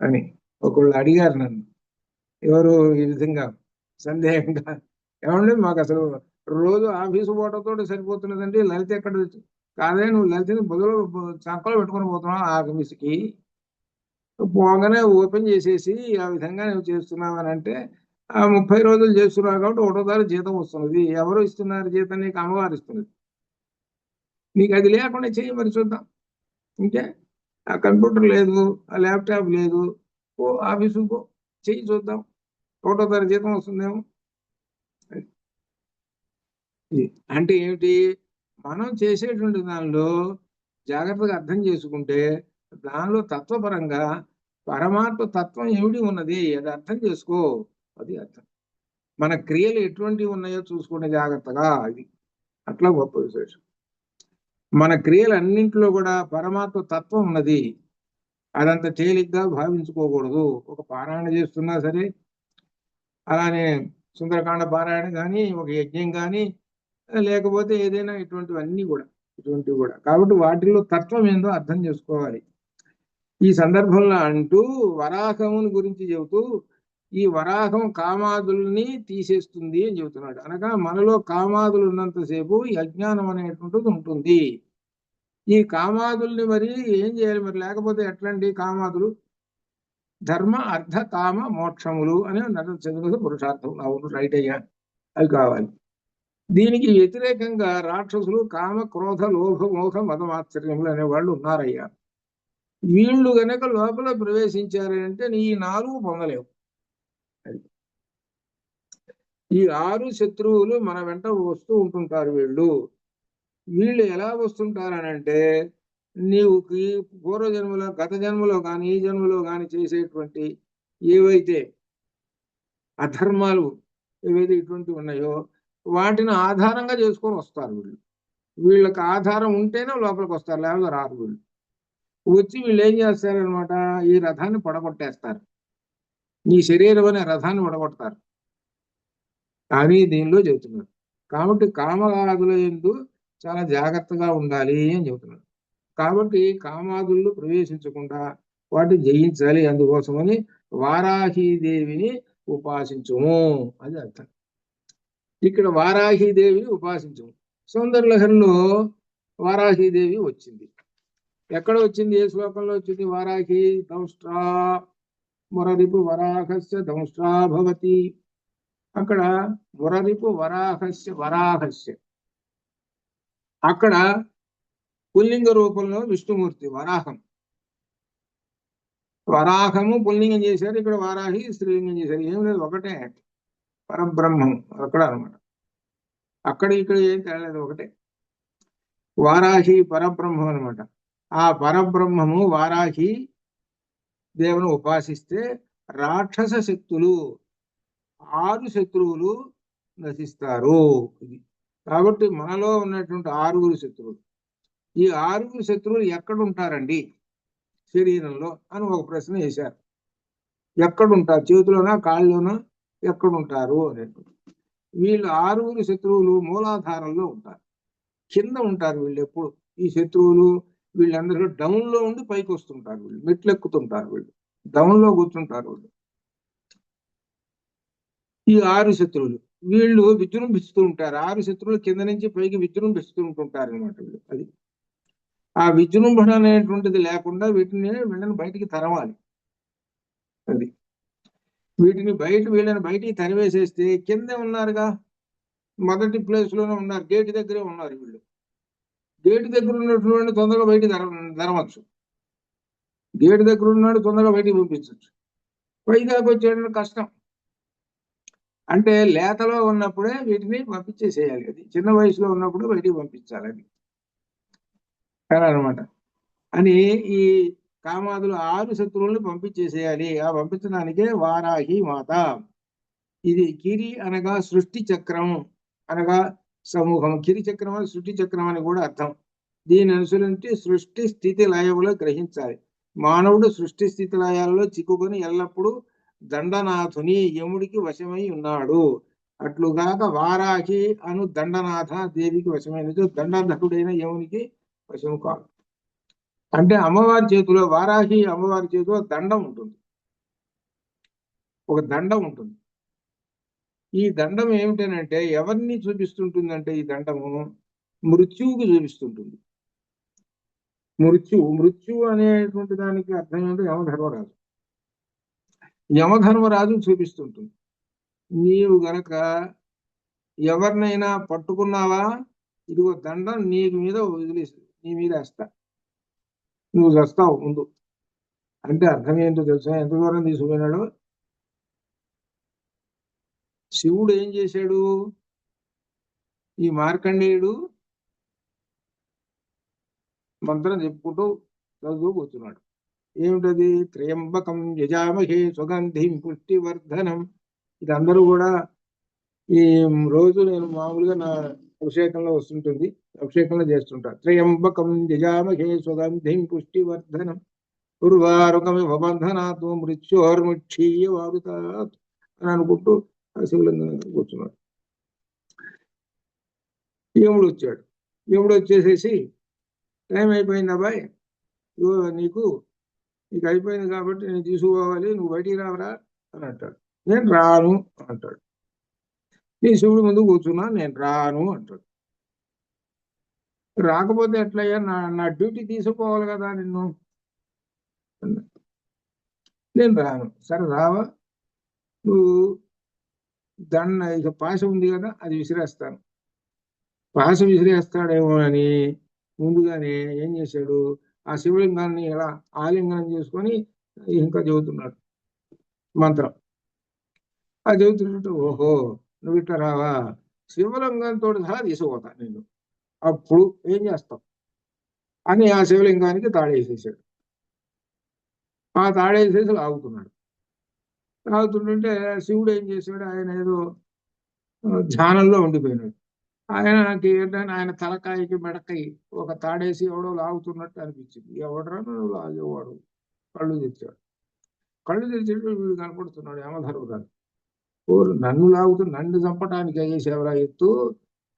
అని ఒకళ్ళు అడిగారు నన్ను, ఎవరు ఈ విధంగా సందేహంగా. ఏమండి మాకు అసలు రోజు ఆఫీసు పోవడంతో సరిపోతున్నదండి, లలిత ఎక్కడ? కాదే, నువ్వు లలితని బదులు చంకలో పెట్టుకొని పోతున్నావు ఆఫీస్కి, పోగానే ఓపెన్ చేసేసి ఆ విధంగా నువ్వు చేస్తున్నావు అని అంటే, ఆ 30 రోజులు చేస్తున్నావు కాబట్టి 1వ తారీఖు జీతం వస్తున్నది. ఎవరు ఇస్తున్నారు జీతం? నీకు అమ్మవారు ఇస్తున్నది. నీకు అది లేకుండా చెయ్యి మరి చూద్దాం. ఇంకే ఆ కంప్యూటర్ లేదు, ఆ ల్యాప్టాప్ లేదు, ఓ ఆఫీసు పో, చెయ్యి చూద్దాం, 1వ తారీఖు జీతం వస్తుందేమో. అంటే ఏమిటి? మనం చేసేటువంటి దానిలో జాగ్రత్తగా అర్థం చేసుకుంటే దానిలో తత్వపరంగా పరమాత్మ తత్వం ఏమిటి ఉన్నది, అది అర్థం చేసుకో. అది అర్థం. మన క్రియలు ఎటువంటివి ఉన్నాయో చూసుకునే జాగ్రత్తగా, అది అట్లా గొప్ప విశేషం. మన క్రియలు అన్నింటిలో కూడా పరమాత్మ తత్వం ఉన్నది, అదంత తేలిగ్గా భావించుకోకూడదు. ఒక పారాయణ చేస్తున్నా సరే, అలానే సుందరకాండ పారాయణ కానీ, ఒక యజ్ఞం కానీ, లేకపోతే ఏదైనా ఇటువంటివి కూడా కాబట్టి వాటిల్లో తత్వం ఏందో అర్థం చేసుకోవాలి. ఈ సందర్భంలో అంటూ వరాహముని గురించి చెబుతూ, ఈ వరాహం కామాదుల్ని తీసేస్తుంది అని చెబుతున్నాడు. అనగా మనలో కామాదులు ఉన్నంతసేపు ఈ అజ్ఞానం అనేటువంటిది ఉంటుంది. ఈ కామాదుల్ని మరి ఏం చేయాలి మరి, లేకపోతే ఎట్లాంటి కామాదులు? ధర్మ అర్థ కామ మోక్షములు అని చదువు పురుషార్థం. అవును, రైట్ అయ్యా, అవి కావాలి. దీనికి వ్యతిరేకంగా రాక్షసులు కామ క్రోధ లోభ మోహ మదమాశ్చర్యములు అనేవాళ్ళు ఉన్నారయ్యా. వీళ్ళు గనక లోపల ప్రవేశించారంటే నీ 4 పొందలేవు. ఈ 6 శత్రువులు మన వెంట వస్తూ ఉంటుంటారు. వీళ్ళు ఎలా వస్తుంటారనంటే, నీవు పూర్వజన్మలో గత జన్మలో కానీ ఈ జన్మలో కానీ చేసేటువంటి ఏవైతే అధర్మాలు ఏవైతే ఇటువంటివి ఉన్నాయో వాటిని ఆధారంగా చేసుకొని వస్తారు. వీళ్ళకి ఆధారం ఉంటేనే లోపలికి వస్తారు, లేకపోతే రారు. వచ్చి వీళ్ళు ఏం చేస్తారనమాట, ఈ రథాన్ని పడగొట్టేస్తారు. నీ శరీరం అనే రథాన్ని పడగొడతారు కానీ దీనిలో చెబుతున్నారు. కాబట్టి కామరాగుల యందు చాలా జాగ్రత్తగా ఉండాలి అని చెబుతున్నారు. కాబట్టి కామాదుల్లో ప్రవేశించకుండా వాటిని జయించాలి. అందుకోసమని వారాహీదేవిని ఉపాసించము, అది అర్థం. ఇక్కడ వారాహీదేవిని ఉపాసించము. సౌందర్యలహరిలో వారాహీదేవి వచ్చింది. ఎక్కడ వచ్చింది? ఏ శ్లోకంలో వచ్చింది? వారాహి దంష్ట్రా మురరిపు వరాహస్య దంష్ట్రా భవతి. అక్కడ మురరిపు వరాహస్య అక్కడ పుల్లింగ రూపంలో విష్ణుమూర్తి వరాహము పుల్లింగం చేశారు, ఇక్కడ వారాహి స్త్రీలింగం చేశారు. ఏం లేదు, ఒకటే పరబ్రహ్మం అక్కడ అనమాట. అక్కడ ఇక్కడ ఏం తేలేదు, ఒకటే వారాహి పరబ్రహ్మం అనమాట. ఆ పరబ్రహ్మము వారాహి దేవుని ఉపాసిస్తే రాక్షస శక్తులు 6 శత్రువులు నశిస్తారు. ఇది కాబట్టి మనలో ఉన్నటువంటి 6 శత్రువులు, ఈ 6 శత్రువులు ఎక్కడ ఉంటారండి శరీరంలో అని ఒక ప్రశ్న వేశారు. ఎక్కడుంటారు, చేతిలోనా కాళ్ళలోనా ఎక్కడుంటారు అనేటువంటి. వీళ్ళు 6 శత్రువులు మూలాధారంలో ఉంటారు, కింద ఉంటారు వీళ్ళు ఎప్పుడు. ఈ శత్రువులు వీళ్ళందరూ డౌన్ లో ఉండి పైకి వస్తుంటారు, వీళ్ళు మెట్లు ఎక్కుతుంటారు, వీళ్ళు డౌన్ లో కూర్చుంటారు. వీళ్ళు ఈ 6 శత్రువులు వీళ్ళు విజృంభిస్తూ ఉంటారు. 6 శత్రువులు కింద నుంచి పైకి విజృంభిస్తూ ఉంటుంటారు అనమాట. వీళ్ళు అది ఆ విజృంభణ అనేటువంటిది లేకుండా వీళ్ళని బయటికి తరవాలి. అది వీళ్ళని బయటికి తరివేసేస్తే కిందే ఉన్నారుగా, మొదటి ప్లేస్ లోనే ఉన్నారు, గేట్ దగ్గరే ఉన్నారు. వీళ్ళు గేటు దగ్గర ఉన్నటువంటి తొందరగా బయటికి తరవచ్చు, గేటు దగ్గర ఉన్నాడు తొందరగా బయటికి పంపించవచ్చు. పైదాకా వచ్చేయడం కష్టం. అంటే లేతలో ఉన్నప్పుడే వీటిని పంపించేసేయాలి, అది చిన్న వయసులో ఉన్నప్పుడు బయటికి పంపించాలి. అది అనమాట. అని ఈ కామాదులు 6 శత్రువులను పంపించేసేయాలి. ఆ పంపించడానికే వారాహి మాత. ఇది కిరి అనగా సృష్టి చక్రం అనగా సమూహం. కిరి చక్రం అని సృష్టి చక్రం అని కూడా అర్థం. దీని అనుసరించి సృష్టి స్థితి లయములో గ్రహించాలి. మానవుడు సృష్టి స్థితి లయాల్లో చిక్కుకొని ఎల్లప్పుడూ దండనాథుని యముడికి వశమై ఉన్నాడు. అట్లుగాక వారాహి అను దండనాథ దేవికి వశమైనది, దండధరుడైన యమునికి వశము కాదు. అంటే అమ్మవారి చేతిలో, వారాహి అమ్మవారి చేతిలో దండం ఉంటుంది, ఒక దండం ఉంటుంది. ఈ దండం ఏమిటనంటే ఎవరిని చూపిస్తుంటుందంటే ఈ దండము మృత్యువుకి చూపిస్తుంటుంది. మృత్యు అనేటువంటి దానికి అర్థం ఏంటో యమధర్మరాజు. యమధర్మరాజు చూపిస్తుంటుంది. నీవు గనక ఎవరినైనా పట్టుకున్నావా, ఇదిగో దండం నీ మీద వదిలేసి నీ మీద వేస్తా, నువ్వు చస్తావు ముందు. అంటే అర్థం ఏంటో తెలుసా, ఎంత దూరం తీసుకుపోయినాడు. శివుడు ఏం చేశాడు, ఈ మార్కండేయుడు మంత్రం చెప్పుకుంటూ చదువుకుంటున్నాడు. ఏమిటది, త్రయంబకం యజామహే సుగంధిం పుష్టివర్ధనం. ఇది అందరూ కూడా ఈ రోజు నేను మామూలుగా నా అభిషేకంలో వస్తుంటుంది, అభిషేకంలో చేస్తుంటా. త్రయంబకం యజామహే సుగంధిం పుష్టివర్ధనం ఉర్వారుకమివ బంధనాత్ మృత్యోర్ముక్షీయ వారుతాత్ అని అనుకుంటూ శివలింగం కూర్చున్నాడు. యముడు వచ్చాడు. యముడు వచ్చేసేసి టైం అయిపోయింది అబ్బాయి, నీకు అయిపోయింది కాబట్టి నేను తీసుకోవాలి, నువ్వు బయటికి రావరా అని అంటాడు. నేను రాను అంటాడు. నీ శివుడు ముందు కూర్చున్నా, నేను రాను అంటాడు. రాకపోతే ఎట్లయ్యా, నా డ్యూటీ తీసుకోవాలి కదా నిన్ను. నేను రాను. సరే రావా, నువ్వు ఇక పాశ ఉంది కదా, అది విసిరేస్తాను. పాశ విసిరేస్తాడేమో అని ముందుగానే ఏం చేశాడు, ఆ శివలింగాన్ని ఇలా ఆలింగనం చేసుకొని ఇంకా చెబుతున్నాడు మంత్రం. ఆ చెబుతుంటే ఓహో నువ్వు ఇట్లా రావా, శివలింగంతో సహా తీసుకుపోతా నేను, అప్పుడు ఏం చేస్తావు అని ఆ శివలింగానికి తాడేసేసాడు. ఆ తాడేసేసి లాగుతున్నాడు. లాగుతుంటే శివుడు ఏం చేశాడు, ఆయన ఏదో ధ్యానంలో ఉండిపోయినాడు. ఆయనకి ఏంటంటే ఆయన తలకాయకి మెడకాయ ఒక తాడేసి ఎవడో లాగుతున్నట్టు అనిపించింది. ఎవడరా నువ్వు లాగేవాడు, కళ్ళు తెచ్చాడు. కళ్ళు తెచ్చేటప్పుడు వీడు కనపడుతున్నాడు యమధర్మరాజు. నన్ను నన్ను చంపడానికి అయ్యేసేవరా ఎత్తు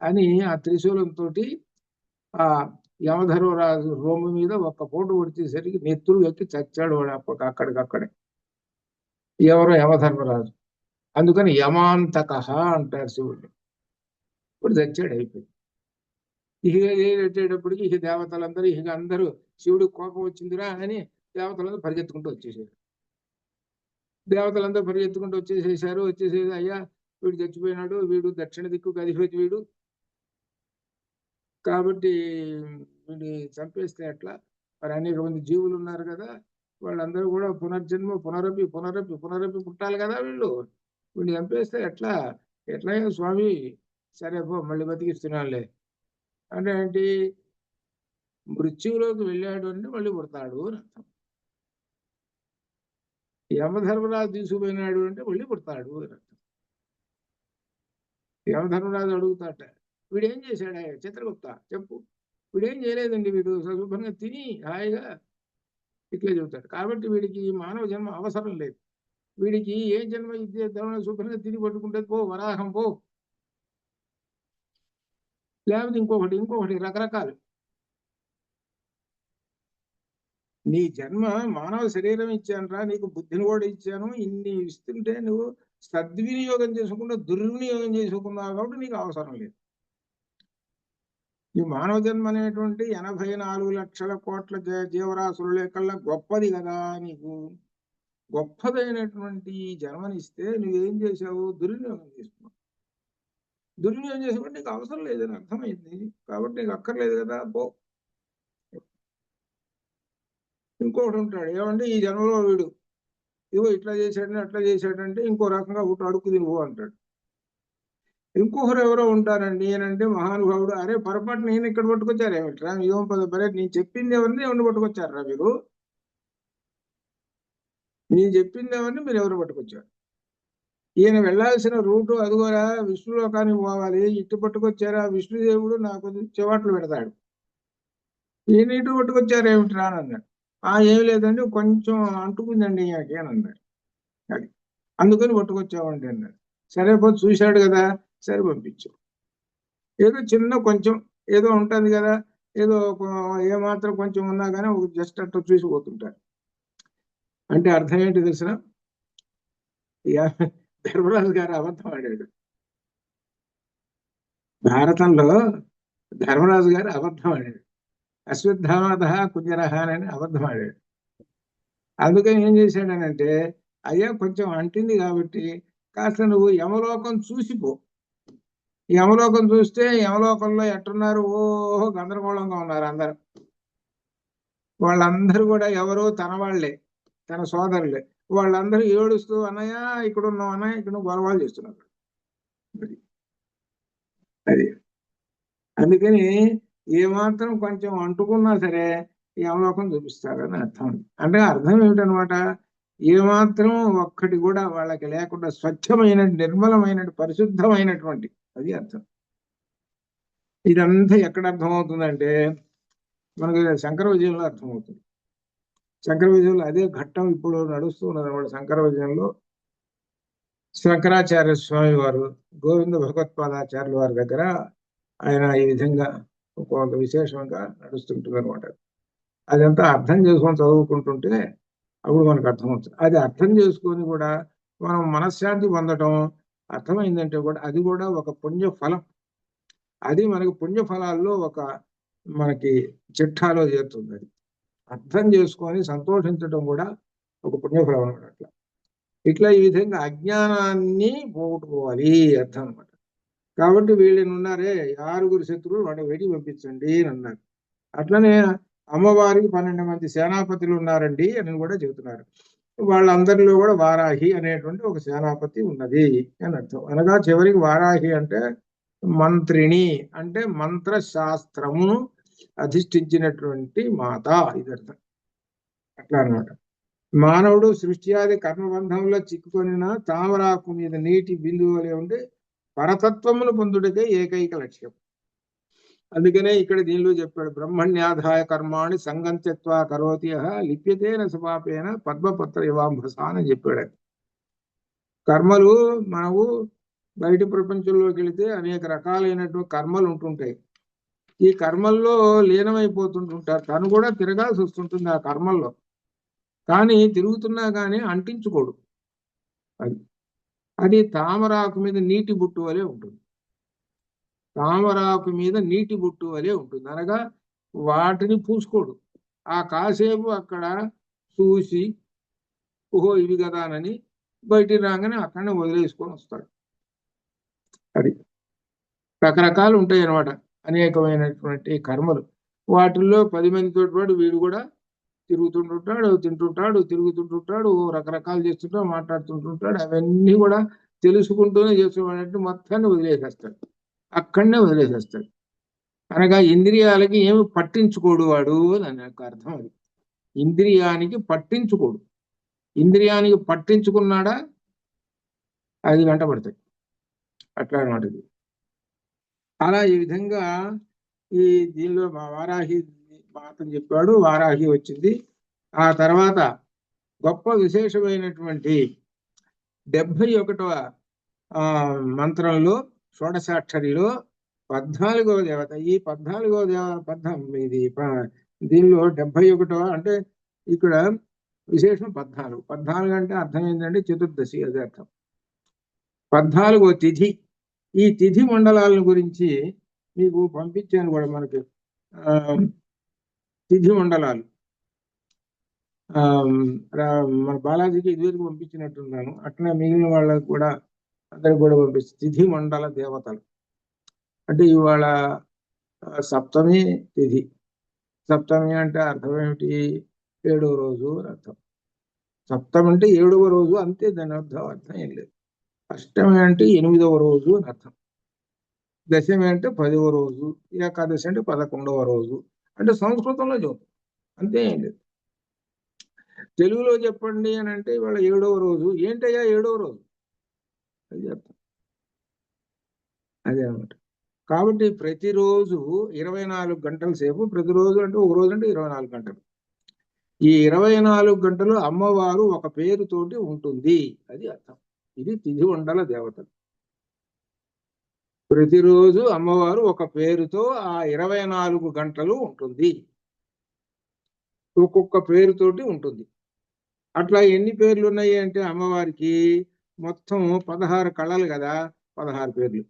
అని ఆ త్రిశూలంతో ఆ యమధర్మరాజు రొమ్ము మీద ఒక్క పోటు కొడిచేసరికి నెత్తురు ఎక్కి చచ్చాడు వాడు అక్కడికక్కడే. ఎవరో యమధర్మరాజు. అందుకని యమాంతక అంటారు శివుడిని. ఇప్పుడు చచ్చాడు, అయిపోయింది. ఇక వచ్చేటప్పటికి ఇక దేవతలందరూ అందరూ శివుడికి కోపం వచ్చిందిరా అని దేవతలందరూ పరిగెత్తుకుంటూ వచ్చేసారు. వచ్చేసేసి అయ్యా వీడు చచ్చిపోయినాడు, వీడు దక్షిణ దిక్కుకు అధిపతి వీడు, కాబట్టి వీడిని చంపేస్తే ఎట్లా? మరి అనేక మంది జీవులు ఉన్నారు కదా, వాళ్ళందరూ కూడా పునర్జన్మ పునరపి పునరపి పునరపి పుట్టాలి కదా, వీడిని చంపేస్తే ఎట్లా? ఎట్లయినా స్వామి సరే పో మళ్ళీ బతికిస్తున్నానులే అంటే ఏంటి? మృత్యువులోకి వెళ్ళాడు అంటే మళ్ళీ పుడతాడు అని అర్థం. యమధర్మరాజు తీసుకుపోయినాడు అంటే మళ్ళీ పుడతాడు అని అర్థం. యమధర్మరాజు అడుగుతాట, వీడేం చేశాడా చిత్రగుప్త చెప్పు. వీడేం చేయలేదండి, వీడు శుభ్రంగా తిని హాయిగా ఇట్లే చెబుతాడు. కాబట్టి వీడికి మానవ జన్మ అవసరం లేదు. వీడికి ఏ జన్మ ఇద్దేద్దామని శుభ్రంగా తిని పట్టుకుంటే పో వరాహం పో, లేకపోతే ఇంకొకటి రకరకాలు. నీ జన్మ మానవ శరీరం ఇచ్చానురా, నీకు బుద్ధిని కూడా ఇచ్చాను, ఇన్ని ఇస్తుంటే నువ్వు సద్వినియోగం చేసుకుంటూ దుర్వినియోగం చేసుకున్నావు కాబట్టి నీకు అవసరం లేదు. ఈ మానవ జన్మ అనేటువంటి 84 లక్షల కోట్ల జీవరాశుల లెక్కల్లా గొప్పది కదా, నీకు గొప్పదైనటువంటి జన్మనిస్తే నువ్వేం చేసావు? దుర్వినియోగం చేసుకున్నావు. దుర్వినియోగం చేసుకుంటే నీకు అవసరం లేదని అర్థమైంది, కాబట్టి నీకు అక్కర్లేదు కదా, పో. ఇంకొకటి ఉంటాడు, ఏమంటే ఈ జన్మలో వీడు ఇవో ఇట్లా చేశాడని అట్లా చేశాడంటే ఇంకో రకంగా ఒకటి అడుగు తినుకో అంటాడు. ఇంకొకరు ఎవరో ఉంటారండి నేనంటే మహానుభావుడు, అరే పొరపాటు నేను ఇక్కడ పట్టుకొచ్చారు ఏమిట్రా, ఏం పదే నేను చెప్పింది ఎవరిని ఎవరిని పట్టుకొచ్చారా మీరు? నేను చెప్పింది ఎవరిని మీరు ఎవరు పట్టుకొచ్చారు? ఈయన వెళ్లాల్సిన రూటు అదిగోరా విష్ణులోకానికి పోవాలి, ఇటు పట్టుకొచ్చారా విష్ణుదేవుడు నాకు చెవాట్లు పెడతాడు, ఈయన ఇటు పట్టుకొచ్చారు ఏమిట్రా అని అన్నాడు. ఏమి లేదండి కొంచెం అంటుకుందండి ఈయనకి అని అన్నాడు. అది అందుకని పట్టుకొచ్చామండి అన్నాడు. సరే పోతే చూశాడు కదా, సరే పంపించు. ఏదో చిన్న కొంచెం ఏదో ఉంటుంది కదా, ఏదో ఏమాత్రం కొంచెం ఉన్నా కానీ జస్ట్ అట్లా చూసిపోతుంటారు. అంటే అర్థం ఏంటి తెలిసిన? ధర్మరాజు గారు అబద్ధం ఆడాడు. భారతంలో ధర్మరాజు గారు అబద్ధం ఆడాడు. అశ్వత్థామత కుంజరహ అని అబద్ధం ఆడాడు. అందుకని ఏం చేశాడనంటే, అయ్యా కొంచెం అంటింది కాబట్టి కాస్త నువ్వు యమలోకం చూసిపో. యమలోకం చూస్తే యమలోకంలో ఎట్టున్నారు, ఓహో గందరగోళంగా ఉన్నారు అందరు. వాళ్ళందరూ కూడా ఎవరో తన వాళ్లే, తన సోదరులే. వాళ్ళందరూ ఏడుస్తూ అన్నయ్య ఇక్కడ ఉన్నావు, అన్నయ్య ఇక్కడ గొడవలు చేస్తున్నారు. అది అందుకని ఏమాత్రం కొంచెం అంటుకున్నా సరే యమలోకం చూపిస్తారని అర్థం. అంటే అర్థం ఏమిటనమాట? ఏమాత్రం ఒక్కటి కూడా వాళ్ళకి లేకుండా స్వచ్ఛమైన నిర్మలమైన పరిశుద్ధమైనటువంటి, అది అర్థం. ఇదంతా ఎక్కడ అర్థమవుతుందంటే మనకు శంకర విజయంలో అర్థమవుతుంది. శంకర విజయంలో అదే ఘట్టం ఇప్పుడు నడుస్తూ ఉన్నది అన్నమాట. శంకర విజయంలో శంకరాచార్య స్వామి వారు గోవింద భగవత్పాదాచార్యుల వారి దగ్గర ఆయన ఈ విధంగా కొంత విశేషంగా నడుస్తుంటుంది అనమాట. అదంతా అర్థం చేసుకొని చదువుకుంటుంటే అప్పుడు మనకు అర్థమవుతుంది. అది అర్థం చేసుకొని కూడా మనం మనశ్శాంతి పొందటం అర్థమైందంటే కూడా అది కూడా ఒక పుణ్యఫలం. అది మనకి పుణ్యఫలాల్లో ఒక మనకి చిట్టాలో చేరుతుంది. అది అర్థం చేసుకొని సంతోషించడం కూడా ఒక పుణ్యఫలం అనమాట. అట్లా ఇట్లా ఈ విధంగా అజ్ఞానాన్ని పోగొట్టుకోవాలి అర్థం అనమాట. కాబట్టి వీళ్ళని ఉన్నారే 6 శత్రువులు వాడిని వెడి పంపించండి అని అన్నారు. అట్లనే అమ్మవారికి 12 మంది సేనాపతులు ఉన్నారండి అని కూడా చెబుతున్నారు. వాళ్ళందరిలో కూడా వారాహి అనేటువంటి ఒక సేనాపతి ఉన్నది అని అర్థం. అనగా చివరికి వారాహి అంటే మంత్రిణి, అంటే మంత్రశాస్త్రమును అధిష్ఠించినటువంటి మాత, ఇది అర్థం. అట్లా అనమాట. మానవుడు సృష్టి ఆది కర్మబంధంలో చిక్కుకొనిన తామరాకు మీద నీటి బిందువు వలె ఉండి పరతత్వమును పొందుటకే ఏకైక లక్ష్యం. అందుకనే ఇక్కడ దీనిలో చెప్పాడు, బ్రహ్మణ్యాధాయ కర్మాణి సంగంత్యత్వా కరోతి లిప్యతేన సపాపేన పద్మపత్ర ఇవాంభస అని చెప్పాడు. కర్మలు మనకు బయట ప్రపంచంలోకి వెళితే అనేక రకాలైనటువంటి కర్మలు ఉంటుంటాయి. ఈ కర్మల్లో లీనమైపోతుంటుంటారు. తను కూడా తిరగాల్సి వస్తుంటుంది ఆ కర్మల్లో, కానీ తిరుగుతున్నా కానీ అంటించుకోడు. అది తామరాకు మీద నీటి బుట్టు వలె ఉంటుంది. తామరాకు మీద నీటి బుట్టు వలె ఉంటుంది, అనగా వాటిని పూసుకోడు. ఆ కాసేపు అక్కడ చూసి ఓహో ఇవి కదానని బయటికి రాగానే అక్కడనే వదిలేసుకొని వస్తాడు. అది రకరకాలు ఉంటాయి అన్నమాట, అనేకమైనటువంటి కర్మలు. వాటిల్లో 10 మందితో పాటు వీడు కూడా తిరుగుతుంటుంటాడు, తింటుంటాడు, తిరుగుతుంటుంటాడు, రకరకాలు చేస్తుంటాడు, మాట్లాడుతుంటుంటాడు. అవన్నీ కూడా తెలుసుకుంటూనే చేస్తున్నాడంటే మొత్తాన్ని వదిలేసేస్తాడు, అక్కడనే వదిలేసేస్తాడు. అనగా ఇంద్రియాలకి ఏమి పట్టించుకోడు వాడు అని యొక్క అర్థం. అది ఇంద్రియానికి పట్టించుకోడు. ఇంద్రియానికి పట్టించుకున్నాడా అది వెంట పడతాయి. అట్లా అనమాట ఇది. అలా ఈ విధంగా ఈ దీనిలో మా వారాహి మాతను చెప్పాడు, వారాహి వచ్చింది. ఆ తర్వాత గొప్ప విశేషమైనటువంటి 71వ మంత్రంలో షోడశాక్షరిలో 14వ దేవత. ఈ 14వ ఇది దీనిలో 71వ అంటే ఇక్కడ విశేషం 14. 14 అంటే అర్థం ఏంటంటే చతుర్దశి, అదే అర్థం. 14వ తిథి. ఈ తిథి మండలాలను గురించి మీకు పంపించాను కూడా, మనకి తిథి మండలాలు మన బాలాజీకి ఇదివరకు పంపించినట్టున్నాను. అట్లా మిగిలిన వాళ్ళకు కూడా అందరికి కూడా పంపిస్తుంది. తిథి మండల దేవతలు అంటే ఇవాళ సప్తమి తిథి. సప్తమి అంటే అర్థం ఏమిటి? 7వ రోజు అని అర్థం. సప్తమి అంటే 7వ రోజు అంతే, దాని అర్థం ఏం లేదు. అష్టమి అంటే 8వ రోజు అని అర్థం. దశమి అంటే 10వ రోజు. ఏకాదశి అంటే 11వ రోజు. అంటే సంస్కృతంలో చెబుతాం, అంతే ఏం లేదు. తెలుగులో చెప్పండి అని అంటే ఇవాళ 7వ రోజు. ఏంటయ్యా 7వ రోజు? అది అర్థం. అదే అనమాట. కాబట్టి ప్రతిరోజు 24 గంటల సేపు, ప్రతిరోజు అంటే ఒక రోజు అంటే 24 గంటలు. ఈ 24 గంటలు అమ్మవారు ఒక పేరుతోటి ఉంటుంది, అది అర్థం. ఇది తిథి మండల దేవతలు. ప్రతిరోజు అమ్మవారు ఒక పేరుతో ఆ 24 గంటలు ఉంటుంది, ఒక్కొక్క పేరుతోటి ఉంటుంది. అట్లా ఎన్ని పేర్లు ఉన్నాయి అంటే అమ్మవారికి మొత్తం 16 కళలు కదా, 16 పేర్లు.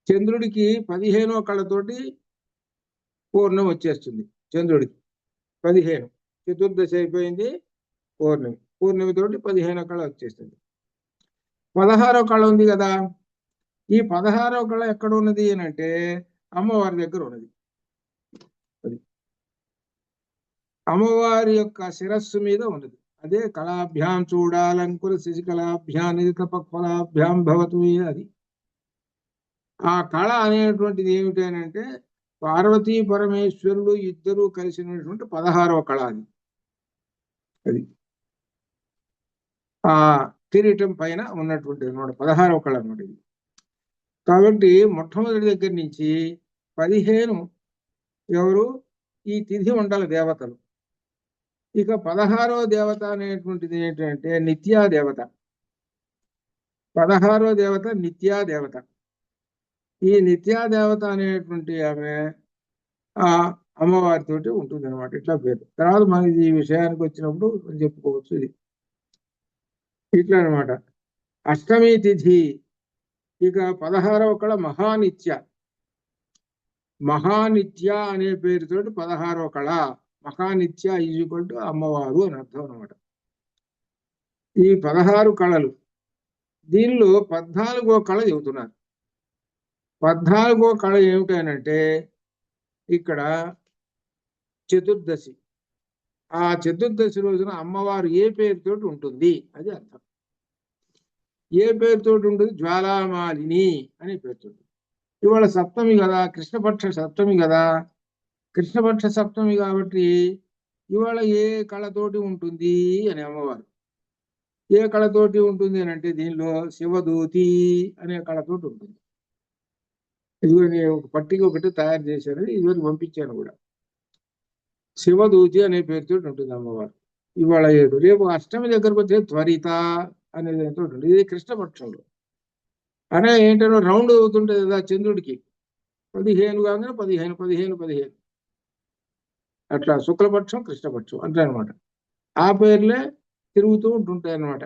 చంద్రుడికి 15వ కళతోటి పూర్ణం వచ్చేస్తుంది. చంద్రుడికి 15, చతుర్దశి అయిపోయింది, పూర్ణమి. పూర్ణమితోటి 15వ కళ వచ్చేస్తుంది. 16వ కళ ఉంది కదా, ఈ 16వ కళ ఎక్కడ ఉన్నది అని అంటే అమ్మవారి దగ్గర ఉన్నది. అది అమ్మవారి యొక్క శిరస్సు మీద ఉన్నది. అదే కళాభ్యాం చూడాలంకుర శశికళాభ్యాం నిధికపఫలాభ్యాం భవతు. అది ఆ కళ అనేటువంటిది ఏమిటనంటే పార్వతీ పరమేశ్వరుడు ఇద్దరూ కలిసినటువంటి 16వ కళ అది. అది ఆ కిరీటం పైన ఉన్నటువంటి అన్నమాట 16వ కళ అన్నమాట ఇది. కాబట్టి మొట్టమొదటి దగ్గర నుంచి 15 ఎవరు? ఈ తిథి మండల దేవతలు. ఇక 16వ దేవత అనేటువంటిది ఏంటంటే నిత్యా దేవత. 16వ దేవత నిత్యా దేవత. ఈ నిత్యా దేవత అనేటువంటి ఆమె ఆ అమ్మవారితోటి ఉంటుంది అనమాట. ఇట్లా పేరు. తర్వాత మనకి ఈ విషయానికి వచ్చినప్పుడు చెప్పుకోవచ్చు. ఇది ఇట్లా అనమాట. అష్టమి తిథి. ఇక 16వ కళ మహానిత్య. మహానిత్య అనే పేరుతోటి 16వ కళ. మహానిత్య ఈజ్వల్ టు అమ్మవారు అని అర్థం అనమాట. ఈ 16 కళలు, దీనిలో 14వ కళ చెబుతున్నారు. 14వ కళ ఏమిటనంటే ఇక్కడ చతుర్దశి. ఆ చతుర్దశి రోజున అమ్మవారు ఏ పేరుతోటి ఉంటుంది అది అర్థం. ఏ పేరుతోటి ఉంటుంది? జ్వాలామాలిని అనే పేరుతోటి. ఇవాళ సప్తమి కదా, కృష్ణపక్ష సప్తమి కదా. కృష్ణపక్ష సప్తమి కాబట్టి ఇవాళ ఏ కళతోటి ఉంటుంది అని అమ్మవారు. ఏ కళతోటి ఉంటుంది అని అంటే దీనిలో శివదూతి అనే కళతోటి ఉంటుంది. ఇదిగో నేను ఒక పట్టిక ఒకటి తయారు చేశాను, ఇదివరకు పంపించాను కూడా. శివదూతి అనే పేరుతో ఉంటుంది అమ్మవారు. ఇవాళ 7. రేపు అష్టమి దగ్గరకు వచ్చే త్వరిత అనేది ఉంటుంది. ఇది కృష్ణపక్షంలో. అనే ఏంటనో రౌండ్ అవుతుంటుంది కదా చంద్రుడికి. 15 కాగానే 15, 15, 15 అట్లా శుక్లపక్షం కృష్ణపక్షం అట్లా అనమాట. ఆ పేర్లే తిరుగుతూ ఉంటుంటాయి అనమాట.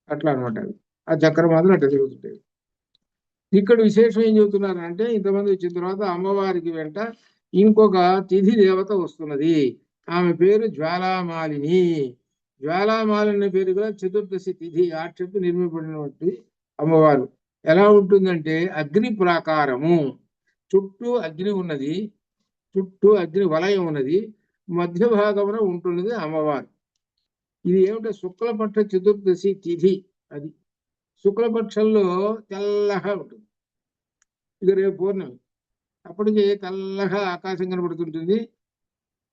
అట్లా అనమాట. అవి ఆ చక్రం మాత్రం అట్లా తిరుగుతుంటాయి. ఇక్కడ విశేషం ఏం చెబుతున్నారంటే ఇంతమంది వచ్చిన తర్వాత అమ్మవారికి వెంట ఇంకొక తిథి దేవత వస్తున్నది. ఆమె పేరు జ్వాలామాలిని. జ్వాలామాలిని పేరు కూడా చతుర్దశి తిథి ఆక్షేపి నిర్మింపబడినటువంటి అమ్మవారు. ఎలా ఉంటుందంటే అగ్ని ప్రాకారము, చుట్టూ అగ్ని ఉన్నది, చుట్టూ అగ్ని వలయం ఉన్నది, మధ్య భాగమున ఉంటున్నది అమ్మవారు. ఇది ఏమిటో శుక్లపక్ష చతుర్దశి తిథి. అది శుక్లపక్షంలో తెల్లగా ఉంటుంది. ఇది రేపు పూర్ణమి, అప్పటికి తెల్లగా ఆకాశం కనబడుతుంటుంది,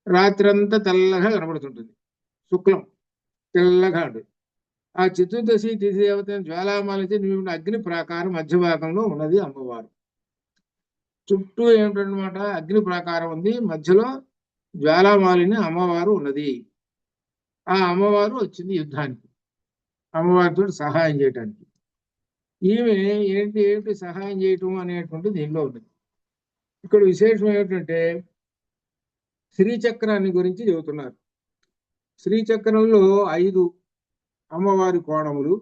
రాత్రంతా తెల్లగా కనబడుతుంటుంది, శుక్లం తెల్లగా ఉంటుంది. ఆ చతుర్దశి తిథి దేవత జ్వాలామాలతి అగ్ని ప్రాకారం మధ్య భాగంలో ఉన్నది అమ్మవారు. చుట్టూ ఏమిటనమాట అగ్ని ప్రాకారం ఉంది, మధ్యలో జ్వాలామాలిని అమ్మవారు ఉన్నది. ఆ అమ్మవారు వచ్చింది యుద్ధానికి, అమ్మవారితో సహాయం చేయటానికి. ఈమె ఏంటి ఏమిటి సహాయం చేయటం అనేటువంటి దీనిలో ఉంటుంది. ఇక్కడ విశేషం ఏమిటంటే శ్రీచక్రాన్ని గురించి చెబుతున్నారు. శ్రీచక్రంలో 5 అమ్మవారి కోణములు,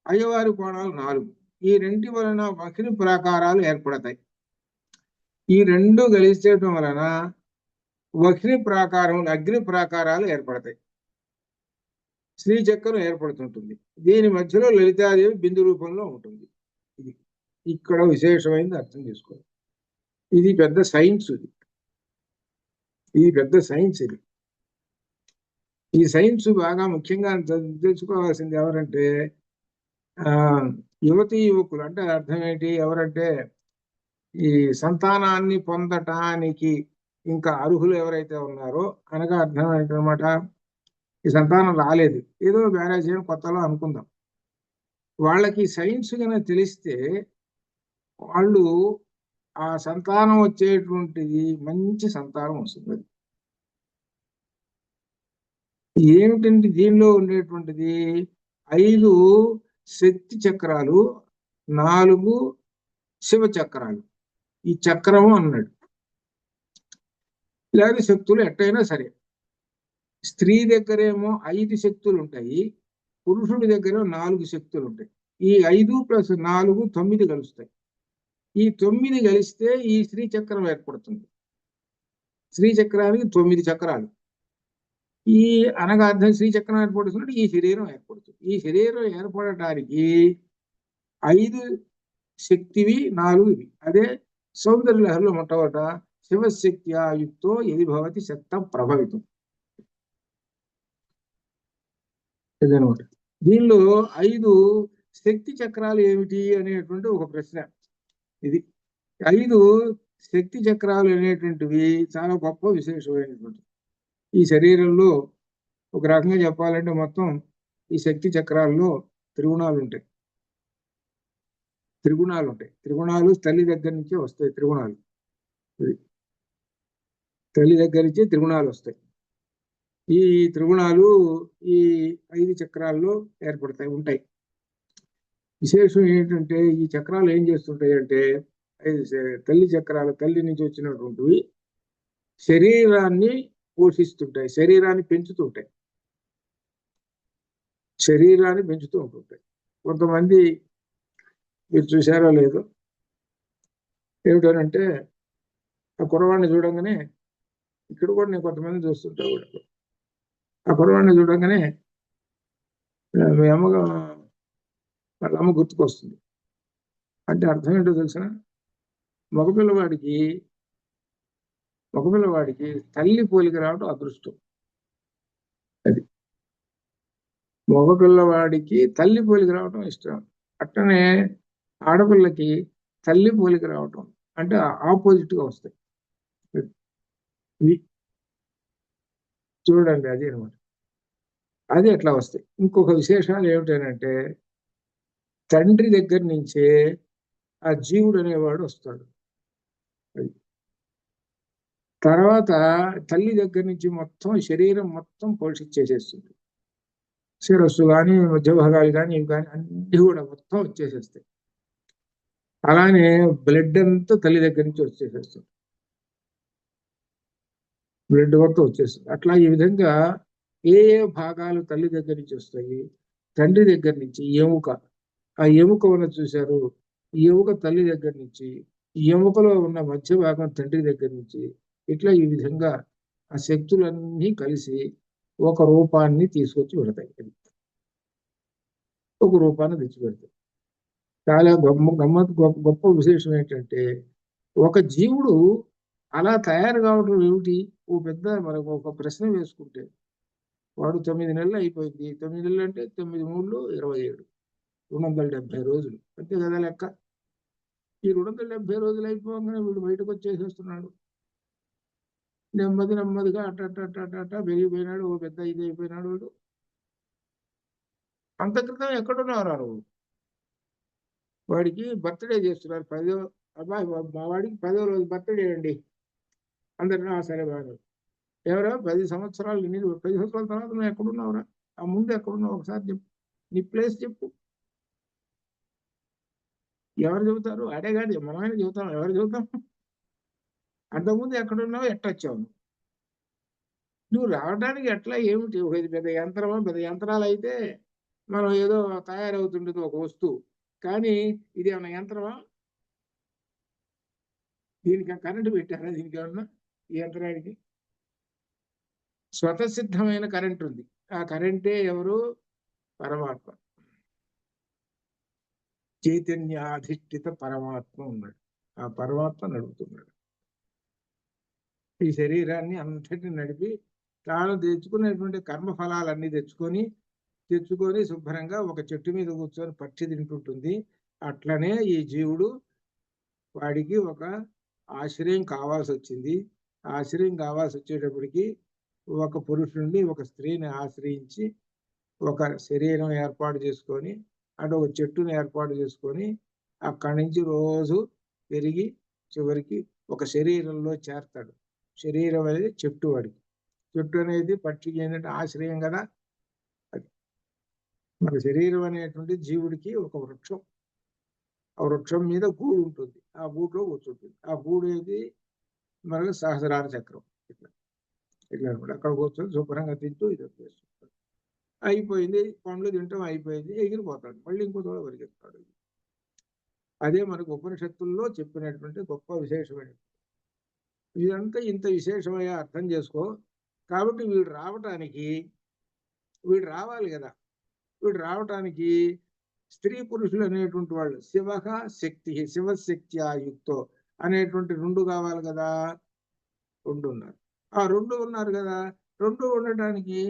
అయ్యవారి కోణాలు 4. ఈ రెంటి వలన అగ్ని ప్రాకారాలు ఏర్పడతాయి. ఈ రెండు కలిసేయటం వలన అగ్ని ప్రాకారాలు ఏర్పడతాయి, శ్రీచక్రం ఏర్పడుతుంటుంది. దీని మధ్యలో లలితాదేవి బిందు రూపంలో ఉంటుంది. ఇది ఇక్కడ విశేషమైనది అర్థం చేసుకోవాలి. ఇది పెద్ద సైన్స్. ఇది పెద్ద సైన్స్. ఈ సైన్స్ బాగా ముఖ్యంగా తెలుసుకోవాల్సింది ఎవరంటే యువతీ యువకులు. అంటే అర్థం ఏంటి? ఎవరంటే ఈ సంతానాన్ని పొందటానికి ఇంకా అర్హులు ఎవరైతే ఉన్నారో అనగా అర్థం ఏంటనమాట, ఈ సంతానం రాలేదు, ఏదో మ్యారేజ్ చేయడం కొత్తలో అనుకుందాం, వాళ్ళకి సైన్స్ కనుక తెలిస్తే వాళ్ళు ఆ సంతానం వచ్చేటువంటిది మంచి సంతానం వస్తుంది. ఏమిటంటే దీనిలో ఉండేటువంటిది 5 శక్తి చక్రాలు, 4 శివ చక్రాలు. ఈ చక్రము అన్నాడు, లేదా శక్తులు ఎట్టయినా సరే. స్త్రీ దగ్గరేమో 5 శక్తులు ఉంటాయి, పురుషుడి దగ్గర 4 శక్తులు ఉంటాయి. ఈ 5 + 4 9 కలుస్తాయి. ఈ 9 కలిస్తే ఈ శ్రీ చక్రం ఏర్పడుతుంది. శ్రీ చక్రానికి 9 చక్రాలు. ఈ అనగా అర్థం శ్రీచక్రం ఏర్పడుతున్నట్టు ఈ శరీరం ఏర్పడుతుంది. ఈ శరీరం ఏర్పడటానికి 5 శక్తివి, 4 ఇవి. అదే సౌందర్య లహరిలో మొట్టమొదట శివశక్త్యాయుక్తో యది భవతి శక్త ప్రభవితం. ఇదనమాట. దీనిలో 5 శక్తి చక్రాలు ఏమిటి అనేటువంటి ఒక ప్రశ్న. ఇది 5 శక్తి చక్రాలు అనేటువంటివి చాలా గొప్ప విశేషమైనటువంటి. ఈ శరీరంలో ఒక రకంగా చెప్పాలంటే మొత్తం ఈ శక్తి చక్రాల్లో త్రిగుణాలు ఉంటాయి. త్రిగుణాలు తల్లి దగ్గర నుంచే వస్తాయి. తల్లి దగ్గర నుంచే త్రిగుణాలు వస్తాయి. ఈ త్రిగుణాలు ఈ 5 చక్రాల్లో ఉంటాయి. విశేషం ఏంటంటే ఈ చక్రాలు ఏం చేస్తుంటాయి అంటే, తల్లి చక్రాలు తల్లి నుంచి వచ్చినటువంటివి శరీరాన్ని పోషిస్తుంటాయి, శరీరాన్ని పెంచుతూ ఉంటుంటాయి. కొంతమంది మీరు చూసారో లేదో, ఏమిటనంటే ఆ కుర్రవాడిని చూడంగానే, ఇక్కడ కూడా నేను కొంతమంది చూస్తుంటా కూడా, ఆ కుర్రవాడిని చూడంగానే మీ అమ్మగా వాళ్ళ అమ్మ గుర్తుకొస్తుంది. అంటే అర్థం ఏంటో తెలిసిన, మగపిల్లవాడికి తల్లి పోలిక రావడం అదృష్టం. అది మగపిల్లవాడికి తల్లి పోలిక రావటం ఇష్టం. అట్టనే ఆడపిల్లకి తల్లి పోలిక రావటం అంటే ఆపోజిట్ గా వస్తాయి. చూడండి, అది అనమాట. అది ఎట్లా వస్తాయి. ఇంకొక విశేషాలు ఏమిటంటే, తండ్రి దగ్గర నుంచే ఆ జీవుడు అనేవాడు వస్తాడు. తర్వాత తల్లి దగ్గర నుంచి మొత్తం శరీరం మొత్తం పోషించేసేస్తుంది. శిరస్సు కానీ, మధ్య భాగాలు కానీ, ఇవి కానీ అన్ని కూడా మొత్తం వచ్చేసేస్తాయి. అలానే బ్లడ్ అంతా తల్లి దగ్గర నుంచి వచ్చేసేస్తుంది. బ్లడ్ మొత్తం వచ్చేస్తుంది. అట్లా ఈ విధంగా ఏ భాగాలు తల్లి దగ్గర నుంచి వస్తాయి? తండ్రి దగ్గర నుంచి ఎముక, ఆ ఎముక ఉన్న చూశారు, ఈ ఎముక తల్లి దగ్గర నుంచి, ఈ ఎముకలో ఉన్న మధ్య భాగం తండ్రి దగ్గర నుంచి, ఇట్లా ఈ విధంగా ఆ శక్తులన్నీ కలిసి ఒక రూపాన్ని తీసుకొచ్చి పెడతాయి. ఒక రూపాన్ని తెచ్చిపెడతాయి. చాలా గొప్ప విశేషం ఏంటంటే ఒక జీవుడు అలా తయారు కావడం ఏమిటి? మనకు ఒక ప్రశ్న వేసుకుంటే వాడు 9 నెలలు అయిపోయింది. 9 నెలలు అంటే 9 3 27 270 రోజులు అంతే కదా లెక్క. ఈ 270 రోజులు అయిపోగానే వీడు బయటకు వచ్చేసేస్తున్నాడు. నెమ్మదిగా అట్ట పెరిగిపోయినాడు. ఓ పెద్ద ఇది అయిపోయినాడు వీడు. అంత క్రితం ఎక్కడున్నారు నువ్వు? వాడికి బర్త్డే చేస్తున్నారు. అబ్బాయి మా వాడికి 10వ రోజు బర్త్డే అండి. అందరినీ సరే బాగా ఎవరో 10 సంవత్సరాలు 10 సంవత్సరాల తర్వాత నువ్వు ఎక్కడున్నావురా? ఆ ముందు ఎక్కడున్నావు ఒకసారి చెప్పు. నీ ప్లేస్ చెప్పు. ఎవరు చెబుతారు? అడే కాదు మనమైనా చెబుతాం. ఎవరు చెబుతాం? అంతకుముందు ఎక్కడున్నావు, ఎట్టొచ్చావు? నువ్వు రావడానికి ఎట్లా ఏమిటి? ఒక ఇది పెద్ద యంత్రమా? పెద్ద యంత్రాలు అయితే మనం ఏదో తయారవుతుండేది ఒక వస్తువు. కానీ ఇది ఏమన్నా యంత్రమా? దీనికి కరెంటు పెట్టారా? దీనికి ఏమన్నా ఈ యంత్రానికి స్వతసిద్ధమైన కరెంట్ ఉంది. ఆ కరెంటే ఎవరు? పరమాత్మ. చైతన్యాధిష్ఠిత పరమాత్మ ఉన్నాడు. ఆ పరమాత్మ నడుపుతున్నాడు ఈ శరీరాన్ని అంతటిని నడిపి తాను తెచ్చుకునేటువంటి కర్మఫలాలన్నీ తెచ్చుకొని శుభ్రంగా ఒక చెట్టు మీద కూర్చొని పక్షి తింటుంటుంది. అట్లనే ఈ జీవుడు వాడికి ఒక ఆశ్రయం కావాల్సి వచ్చింది. ఆశ్రయం కావాల్సి వచ్చేటప్పటికి ఒక పురుషుడిని ఒక స్త్రీని ఆశ్రయించి ఒక శరీరం ఏర్పాటు చేసుకొని అంటే ఒక చెట్టుని ఏర్పాటు చేసుకొని అక్కడి నుంచి రోజు పెరిగి చివరికి ఒక శరీరంలో చేరతాడు. శరీరం అనేది చెట్టు. వాడికి చెట్టు అనేది పక్షికి ఏంటంటే ఆశ్రయం కదా. అది మన శరీరం అనేటువంటి జీవుడికి ఒక వృక్షం. ఆ వృక్షం మీద గూడు ఉంటుంది. ఆ గూడులో కూర్చుంటుంది. ఆ గూడు ఏది? మనకు సహస్రార చక్రం. ఇట్లా అనమాట. అక్కడ కూర్చొని శుభ్రంగా తింటూ ఇది చేస్తుంటాడు. అయిపోయింది, పండ్లు తింటాం అయిపోయింది, ఎగిరిపోతాడు. మళ్ళీ ఇంకో చోట పరిగెత్తాడు. అదే మనకు ఉపనిషత్తుల్లో చెప్పినటువంటి గొప్ప విశేషమైన ఇదంతా ఇంత విశేషమైన అర్థం చేసుకో. కాబట్టి వీడు రావాలి కదా. వీడు రావటానికి స్త్రీ పురుషులు అనేటువంటి వాళ్ళు శివశక్తి యుక్తో అనేటువంటి 2 కావాలి కదా. 2 ఉన్నారు. ఆ 2 ఉన్నారు కదా. 2 ఉండటానికి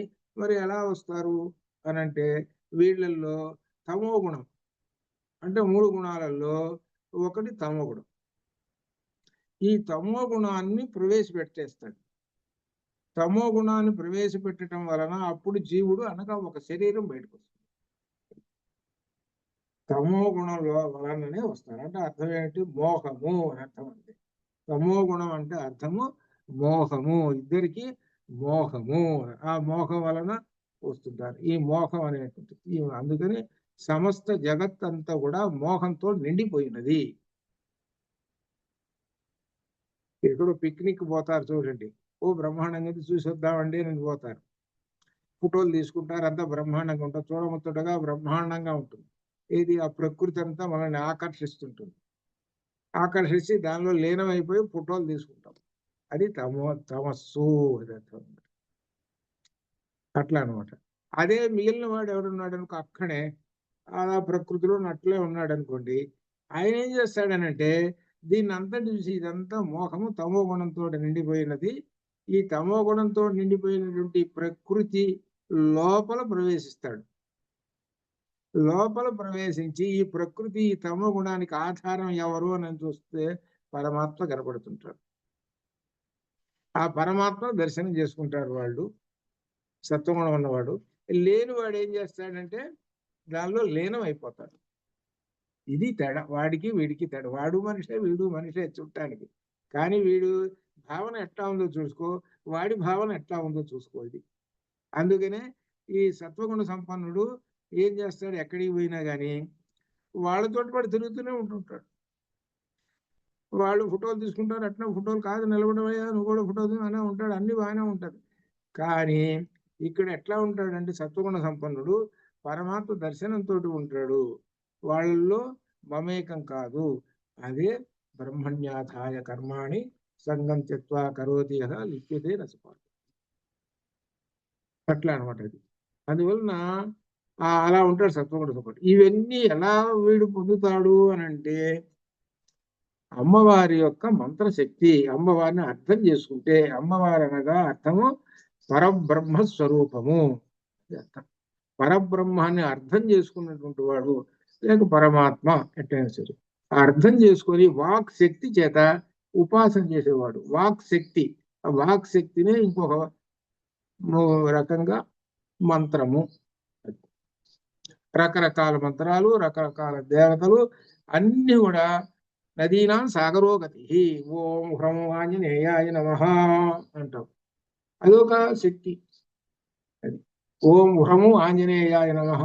మరి ఎలా వస్తారు అని అంటే వీళ్ళల్లో తమో గుణం అంటే 3 గుణాలలో ఒకటి తమో గుణం. ఈ తమో గుణాన్ని ప్రవేశపెట్టేస్తాడు. తమో గుణాన్ని ప్రవేశపెట్టడం వలన అప్పుడు జీవుడు అనగా ఒక శరీరం బయటకు వస్తుంది. తమో గుణంలో వలననే వస్తారు. అంటే అర్థం ఏంటి? మోహము అని అర్థం. అంతే. తమో గుణం అంటే అర్థము మోహము. ఇద్దరికి మోహము. ఆ మోహం వలన వస్తుంటారు. ఈ మోహం అనేటువంటి అందుకని సమస్త జగత్ అంతా కూడా మోహంతో నిండిపోయినది. ఎక్కడో పిక్నిక్ పోతారు చూడండి. ఓ బ్రహ్మాండంగా చూసి వద్దామండి అని పోతారు. ఫోటోలు తీసుకుంటారు. అంతా బ్రహ్మాండంగా ఉంటుంది. చూడముచ్చటగా బ్రహ్మాండంగా ఉంటుంది. ఏది? ఆ ప్రకృతి అంతా మనల్ని ఆకర్షిస్తుంటుంది. ఆకర్షించి దానిలో లీనమైపోయి ఫోటోలు తీసుకుంటాం. అది తమస్సు. అట్లా అనమాట. అదే మిగిలిన వాడు ఎవడున్నాడు అనుకో అక్కడే ఆ ప్రకృతిలో అట్లే ఉన్నాడు అనుకోండి. ఆయన ఏం చేస్తాడనంటే దీన్ని అంతా చూసి ఇదంతా మోహము తమో గుణంతో నిండిపోయినది. ఈ తమో గుణంతో నిండిపోయినటువంటి ప్రకృతి లోపల ప్రవేశిస్తాడు. లోపల ప్రవేశించి ఈ ప్రకృతి ఈ తమో గుణానికి ఆధారం ఎవరు అని చూస్తే పరమాత్మ కనపడుతుంటాడు. ఆ పరమాత్మ దర్శనం చేసుకుంటారు వాళ్ళు. సత్వగుణం ఉన్నవాడు. లేనివాడు ఏం చేస్తాడంటే దానిలో లీనం అయిపోతాడు. ఇది తేడా. వాడికి వీడికి తేడా. వాడు మనిషే వీడు మనిషే చుట్టానికి. కానీ వీడు భావన ఎట్లా ఉందో చూసుకో, వాడి భావన ఎట్లా ఉందో చూసుకో. ఇది అందుకనే ఈ సత్వగుణ సంపన్నుడు ఏం చేస్తాడు? ఎక్కడికి పోయినా కానీ వాళ్ళతో పాటు తిరుగుతూనే ఉంటుంటాడు. వాళ్ళు ఫోటోలు తీసుకుంటారు. అట్లా ఫోటోలు కాదు నిలబడమయ్యా నువ్వు కూడా ఫోటో అనే ఉంటాడు. అన్ని బాగానే ఉంటుంది. కానీ ఇక్కడ ఎట్లా ఉంటాడంటే సత్వగుణ సంపన్నుడు పరమాత్మ దర్శనంతో ఉంటాడు. వాళ్ళల్లో మమేకం కాదు. అదే బ్రహ్మణ్యాధాయ కర్మాణి సంగం త్యక్త్వా కరోతి యథా లిప్యతే రసపాటు. అట్లా అనమాట. అది అందువలన అలా ఉంటాడు సత్వగుణ సుఖుడు. ఇవన్నీ ఎలా వీడు పొందుతాడు అని అంటే అమ్మవారి యొక్క మంత్రశక్తి, అమ్మవారిని అర్థం చేసుకుంటే, అమ్మవారి అనగా అర్థము పరబ్రహ్మ స్వరూపము అర్థం. పరబ్రహ్మాన్ని అర్థం చేసుకున్నటువంటి వాడు లేక పరమాత్మ ఎట్టయినా సరే అర్థం చేసుకొని వాక్ శక్తి చేత ఉపాసన చేసేవాడు. వాక్ శక్తి, ఆ వాక్ శక్తినే ఇంకొక రకంగా మంత్రము. రకరకాల మంత్రాలు, రకరకాల దేవతలు అన్ని కూడా నదీనాం సాగరోగతి. ఓం హ్రం ఆంజనేయాయ నమః అంటాం, అదొక శక్తి. అది ఓం హ్రము ఆంజనేయాయ నమః.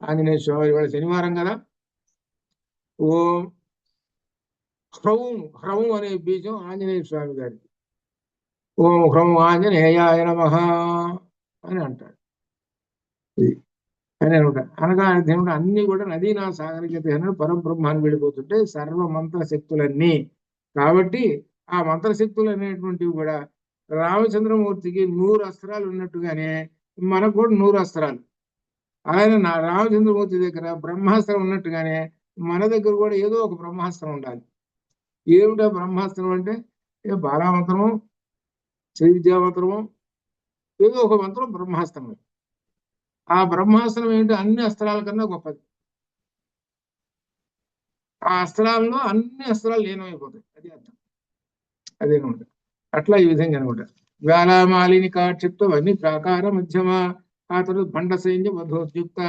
ఆంజనేయ స్వామి ఇవాళ శనివారం కదా. ఓం హ్రౌం, హ్రౌం అనే బీజం ఆంజనేయ స్వామి గారికి. ఓం హ్రం ఆంజనేయాయ నమః అని అంటాడు. అని అనమాట. అనగా దేవుడు అన్ని కూడా నదీనా సాగరికత పరబ్రహ్మాన్ని వెళ్ళిపోతుంటే సర్వ మంత్ర శక్తులన్నీ. కాబట్టి ఆ మంత్రశక్తులు అనేటువంటివి కూడా రామచంద్రమూర్తికి 100 అస్త్రాలు ఉన్నట్టుగానే మనకు కూడా 100 అస్త్రాలు. ఆయన రామచంద్రమూర్తి దగ్గర బ్రహ్మాస్త్రం ఉన్నట్టుగానే మన దగ్గర కూడా ఏదో ఒక బ్రహ్మాస్త్రం ఉండాలి. ఏమిటా బ్రహ్మాస్త్రం అంటే బాలామంత్రము, శ్రీ విద్యామంత్రము, ఏదో ఒక మంత్రం బ్రహ్మాస్త్రం. ఆ బ్రహ్మాస్త్రం ఏంటి? అన్ని అస్త్రాల కన్నా గొప్పది. ఆ అస్త్రాల్లో అన్ని అస్త్రాలు లీనమైపోతాయి. అది అర్థం. అదేనమాట. అట్లా ఈ విధంగా అనమాట. జ్వాలామాలిని కాక్షిప్త వన్ని ప్రాకార మధ్యమ, ఆ తర్వాత బండ సైన్య వధోద్యుక్త.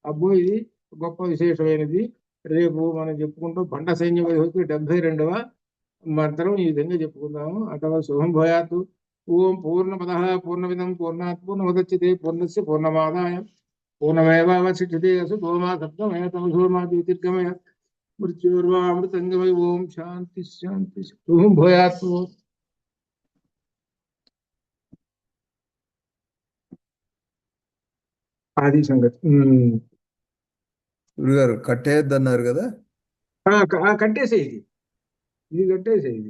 అబ్బో ఇది గొప్ప విశేషమైనది. రేపు మనం చెప్పుకుంటాం బండ సైన్య వధోద్యుక్త 72వ మంత్రం ఈ విధంగా చెప్పుకుందాము. అథవా శుభం భూయాత్. ఓం పూర్ణమద పూర్ణమిదం పూర్ణాత్ పూర్ణముదచ్యతే పూర్ణస్య పూర్ణమాదాయ పూర్ణమేవావశిష్యతే అసతో మా సప్తమయ తమసో మా జ్యోతిర్గమయ మృత్యోర్వామృతంగమయ. ఓం శాంతి శాంతి. శుభం భూయాత్. అది సంగతి. గురుగారు కట్టేయద్దు అన్నారు కదా. కట్టేసేది, ఇది కట్టేసేది.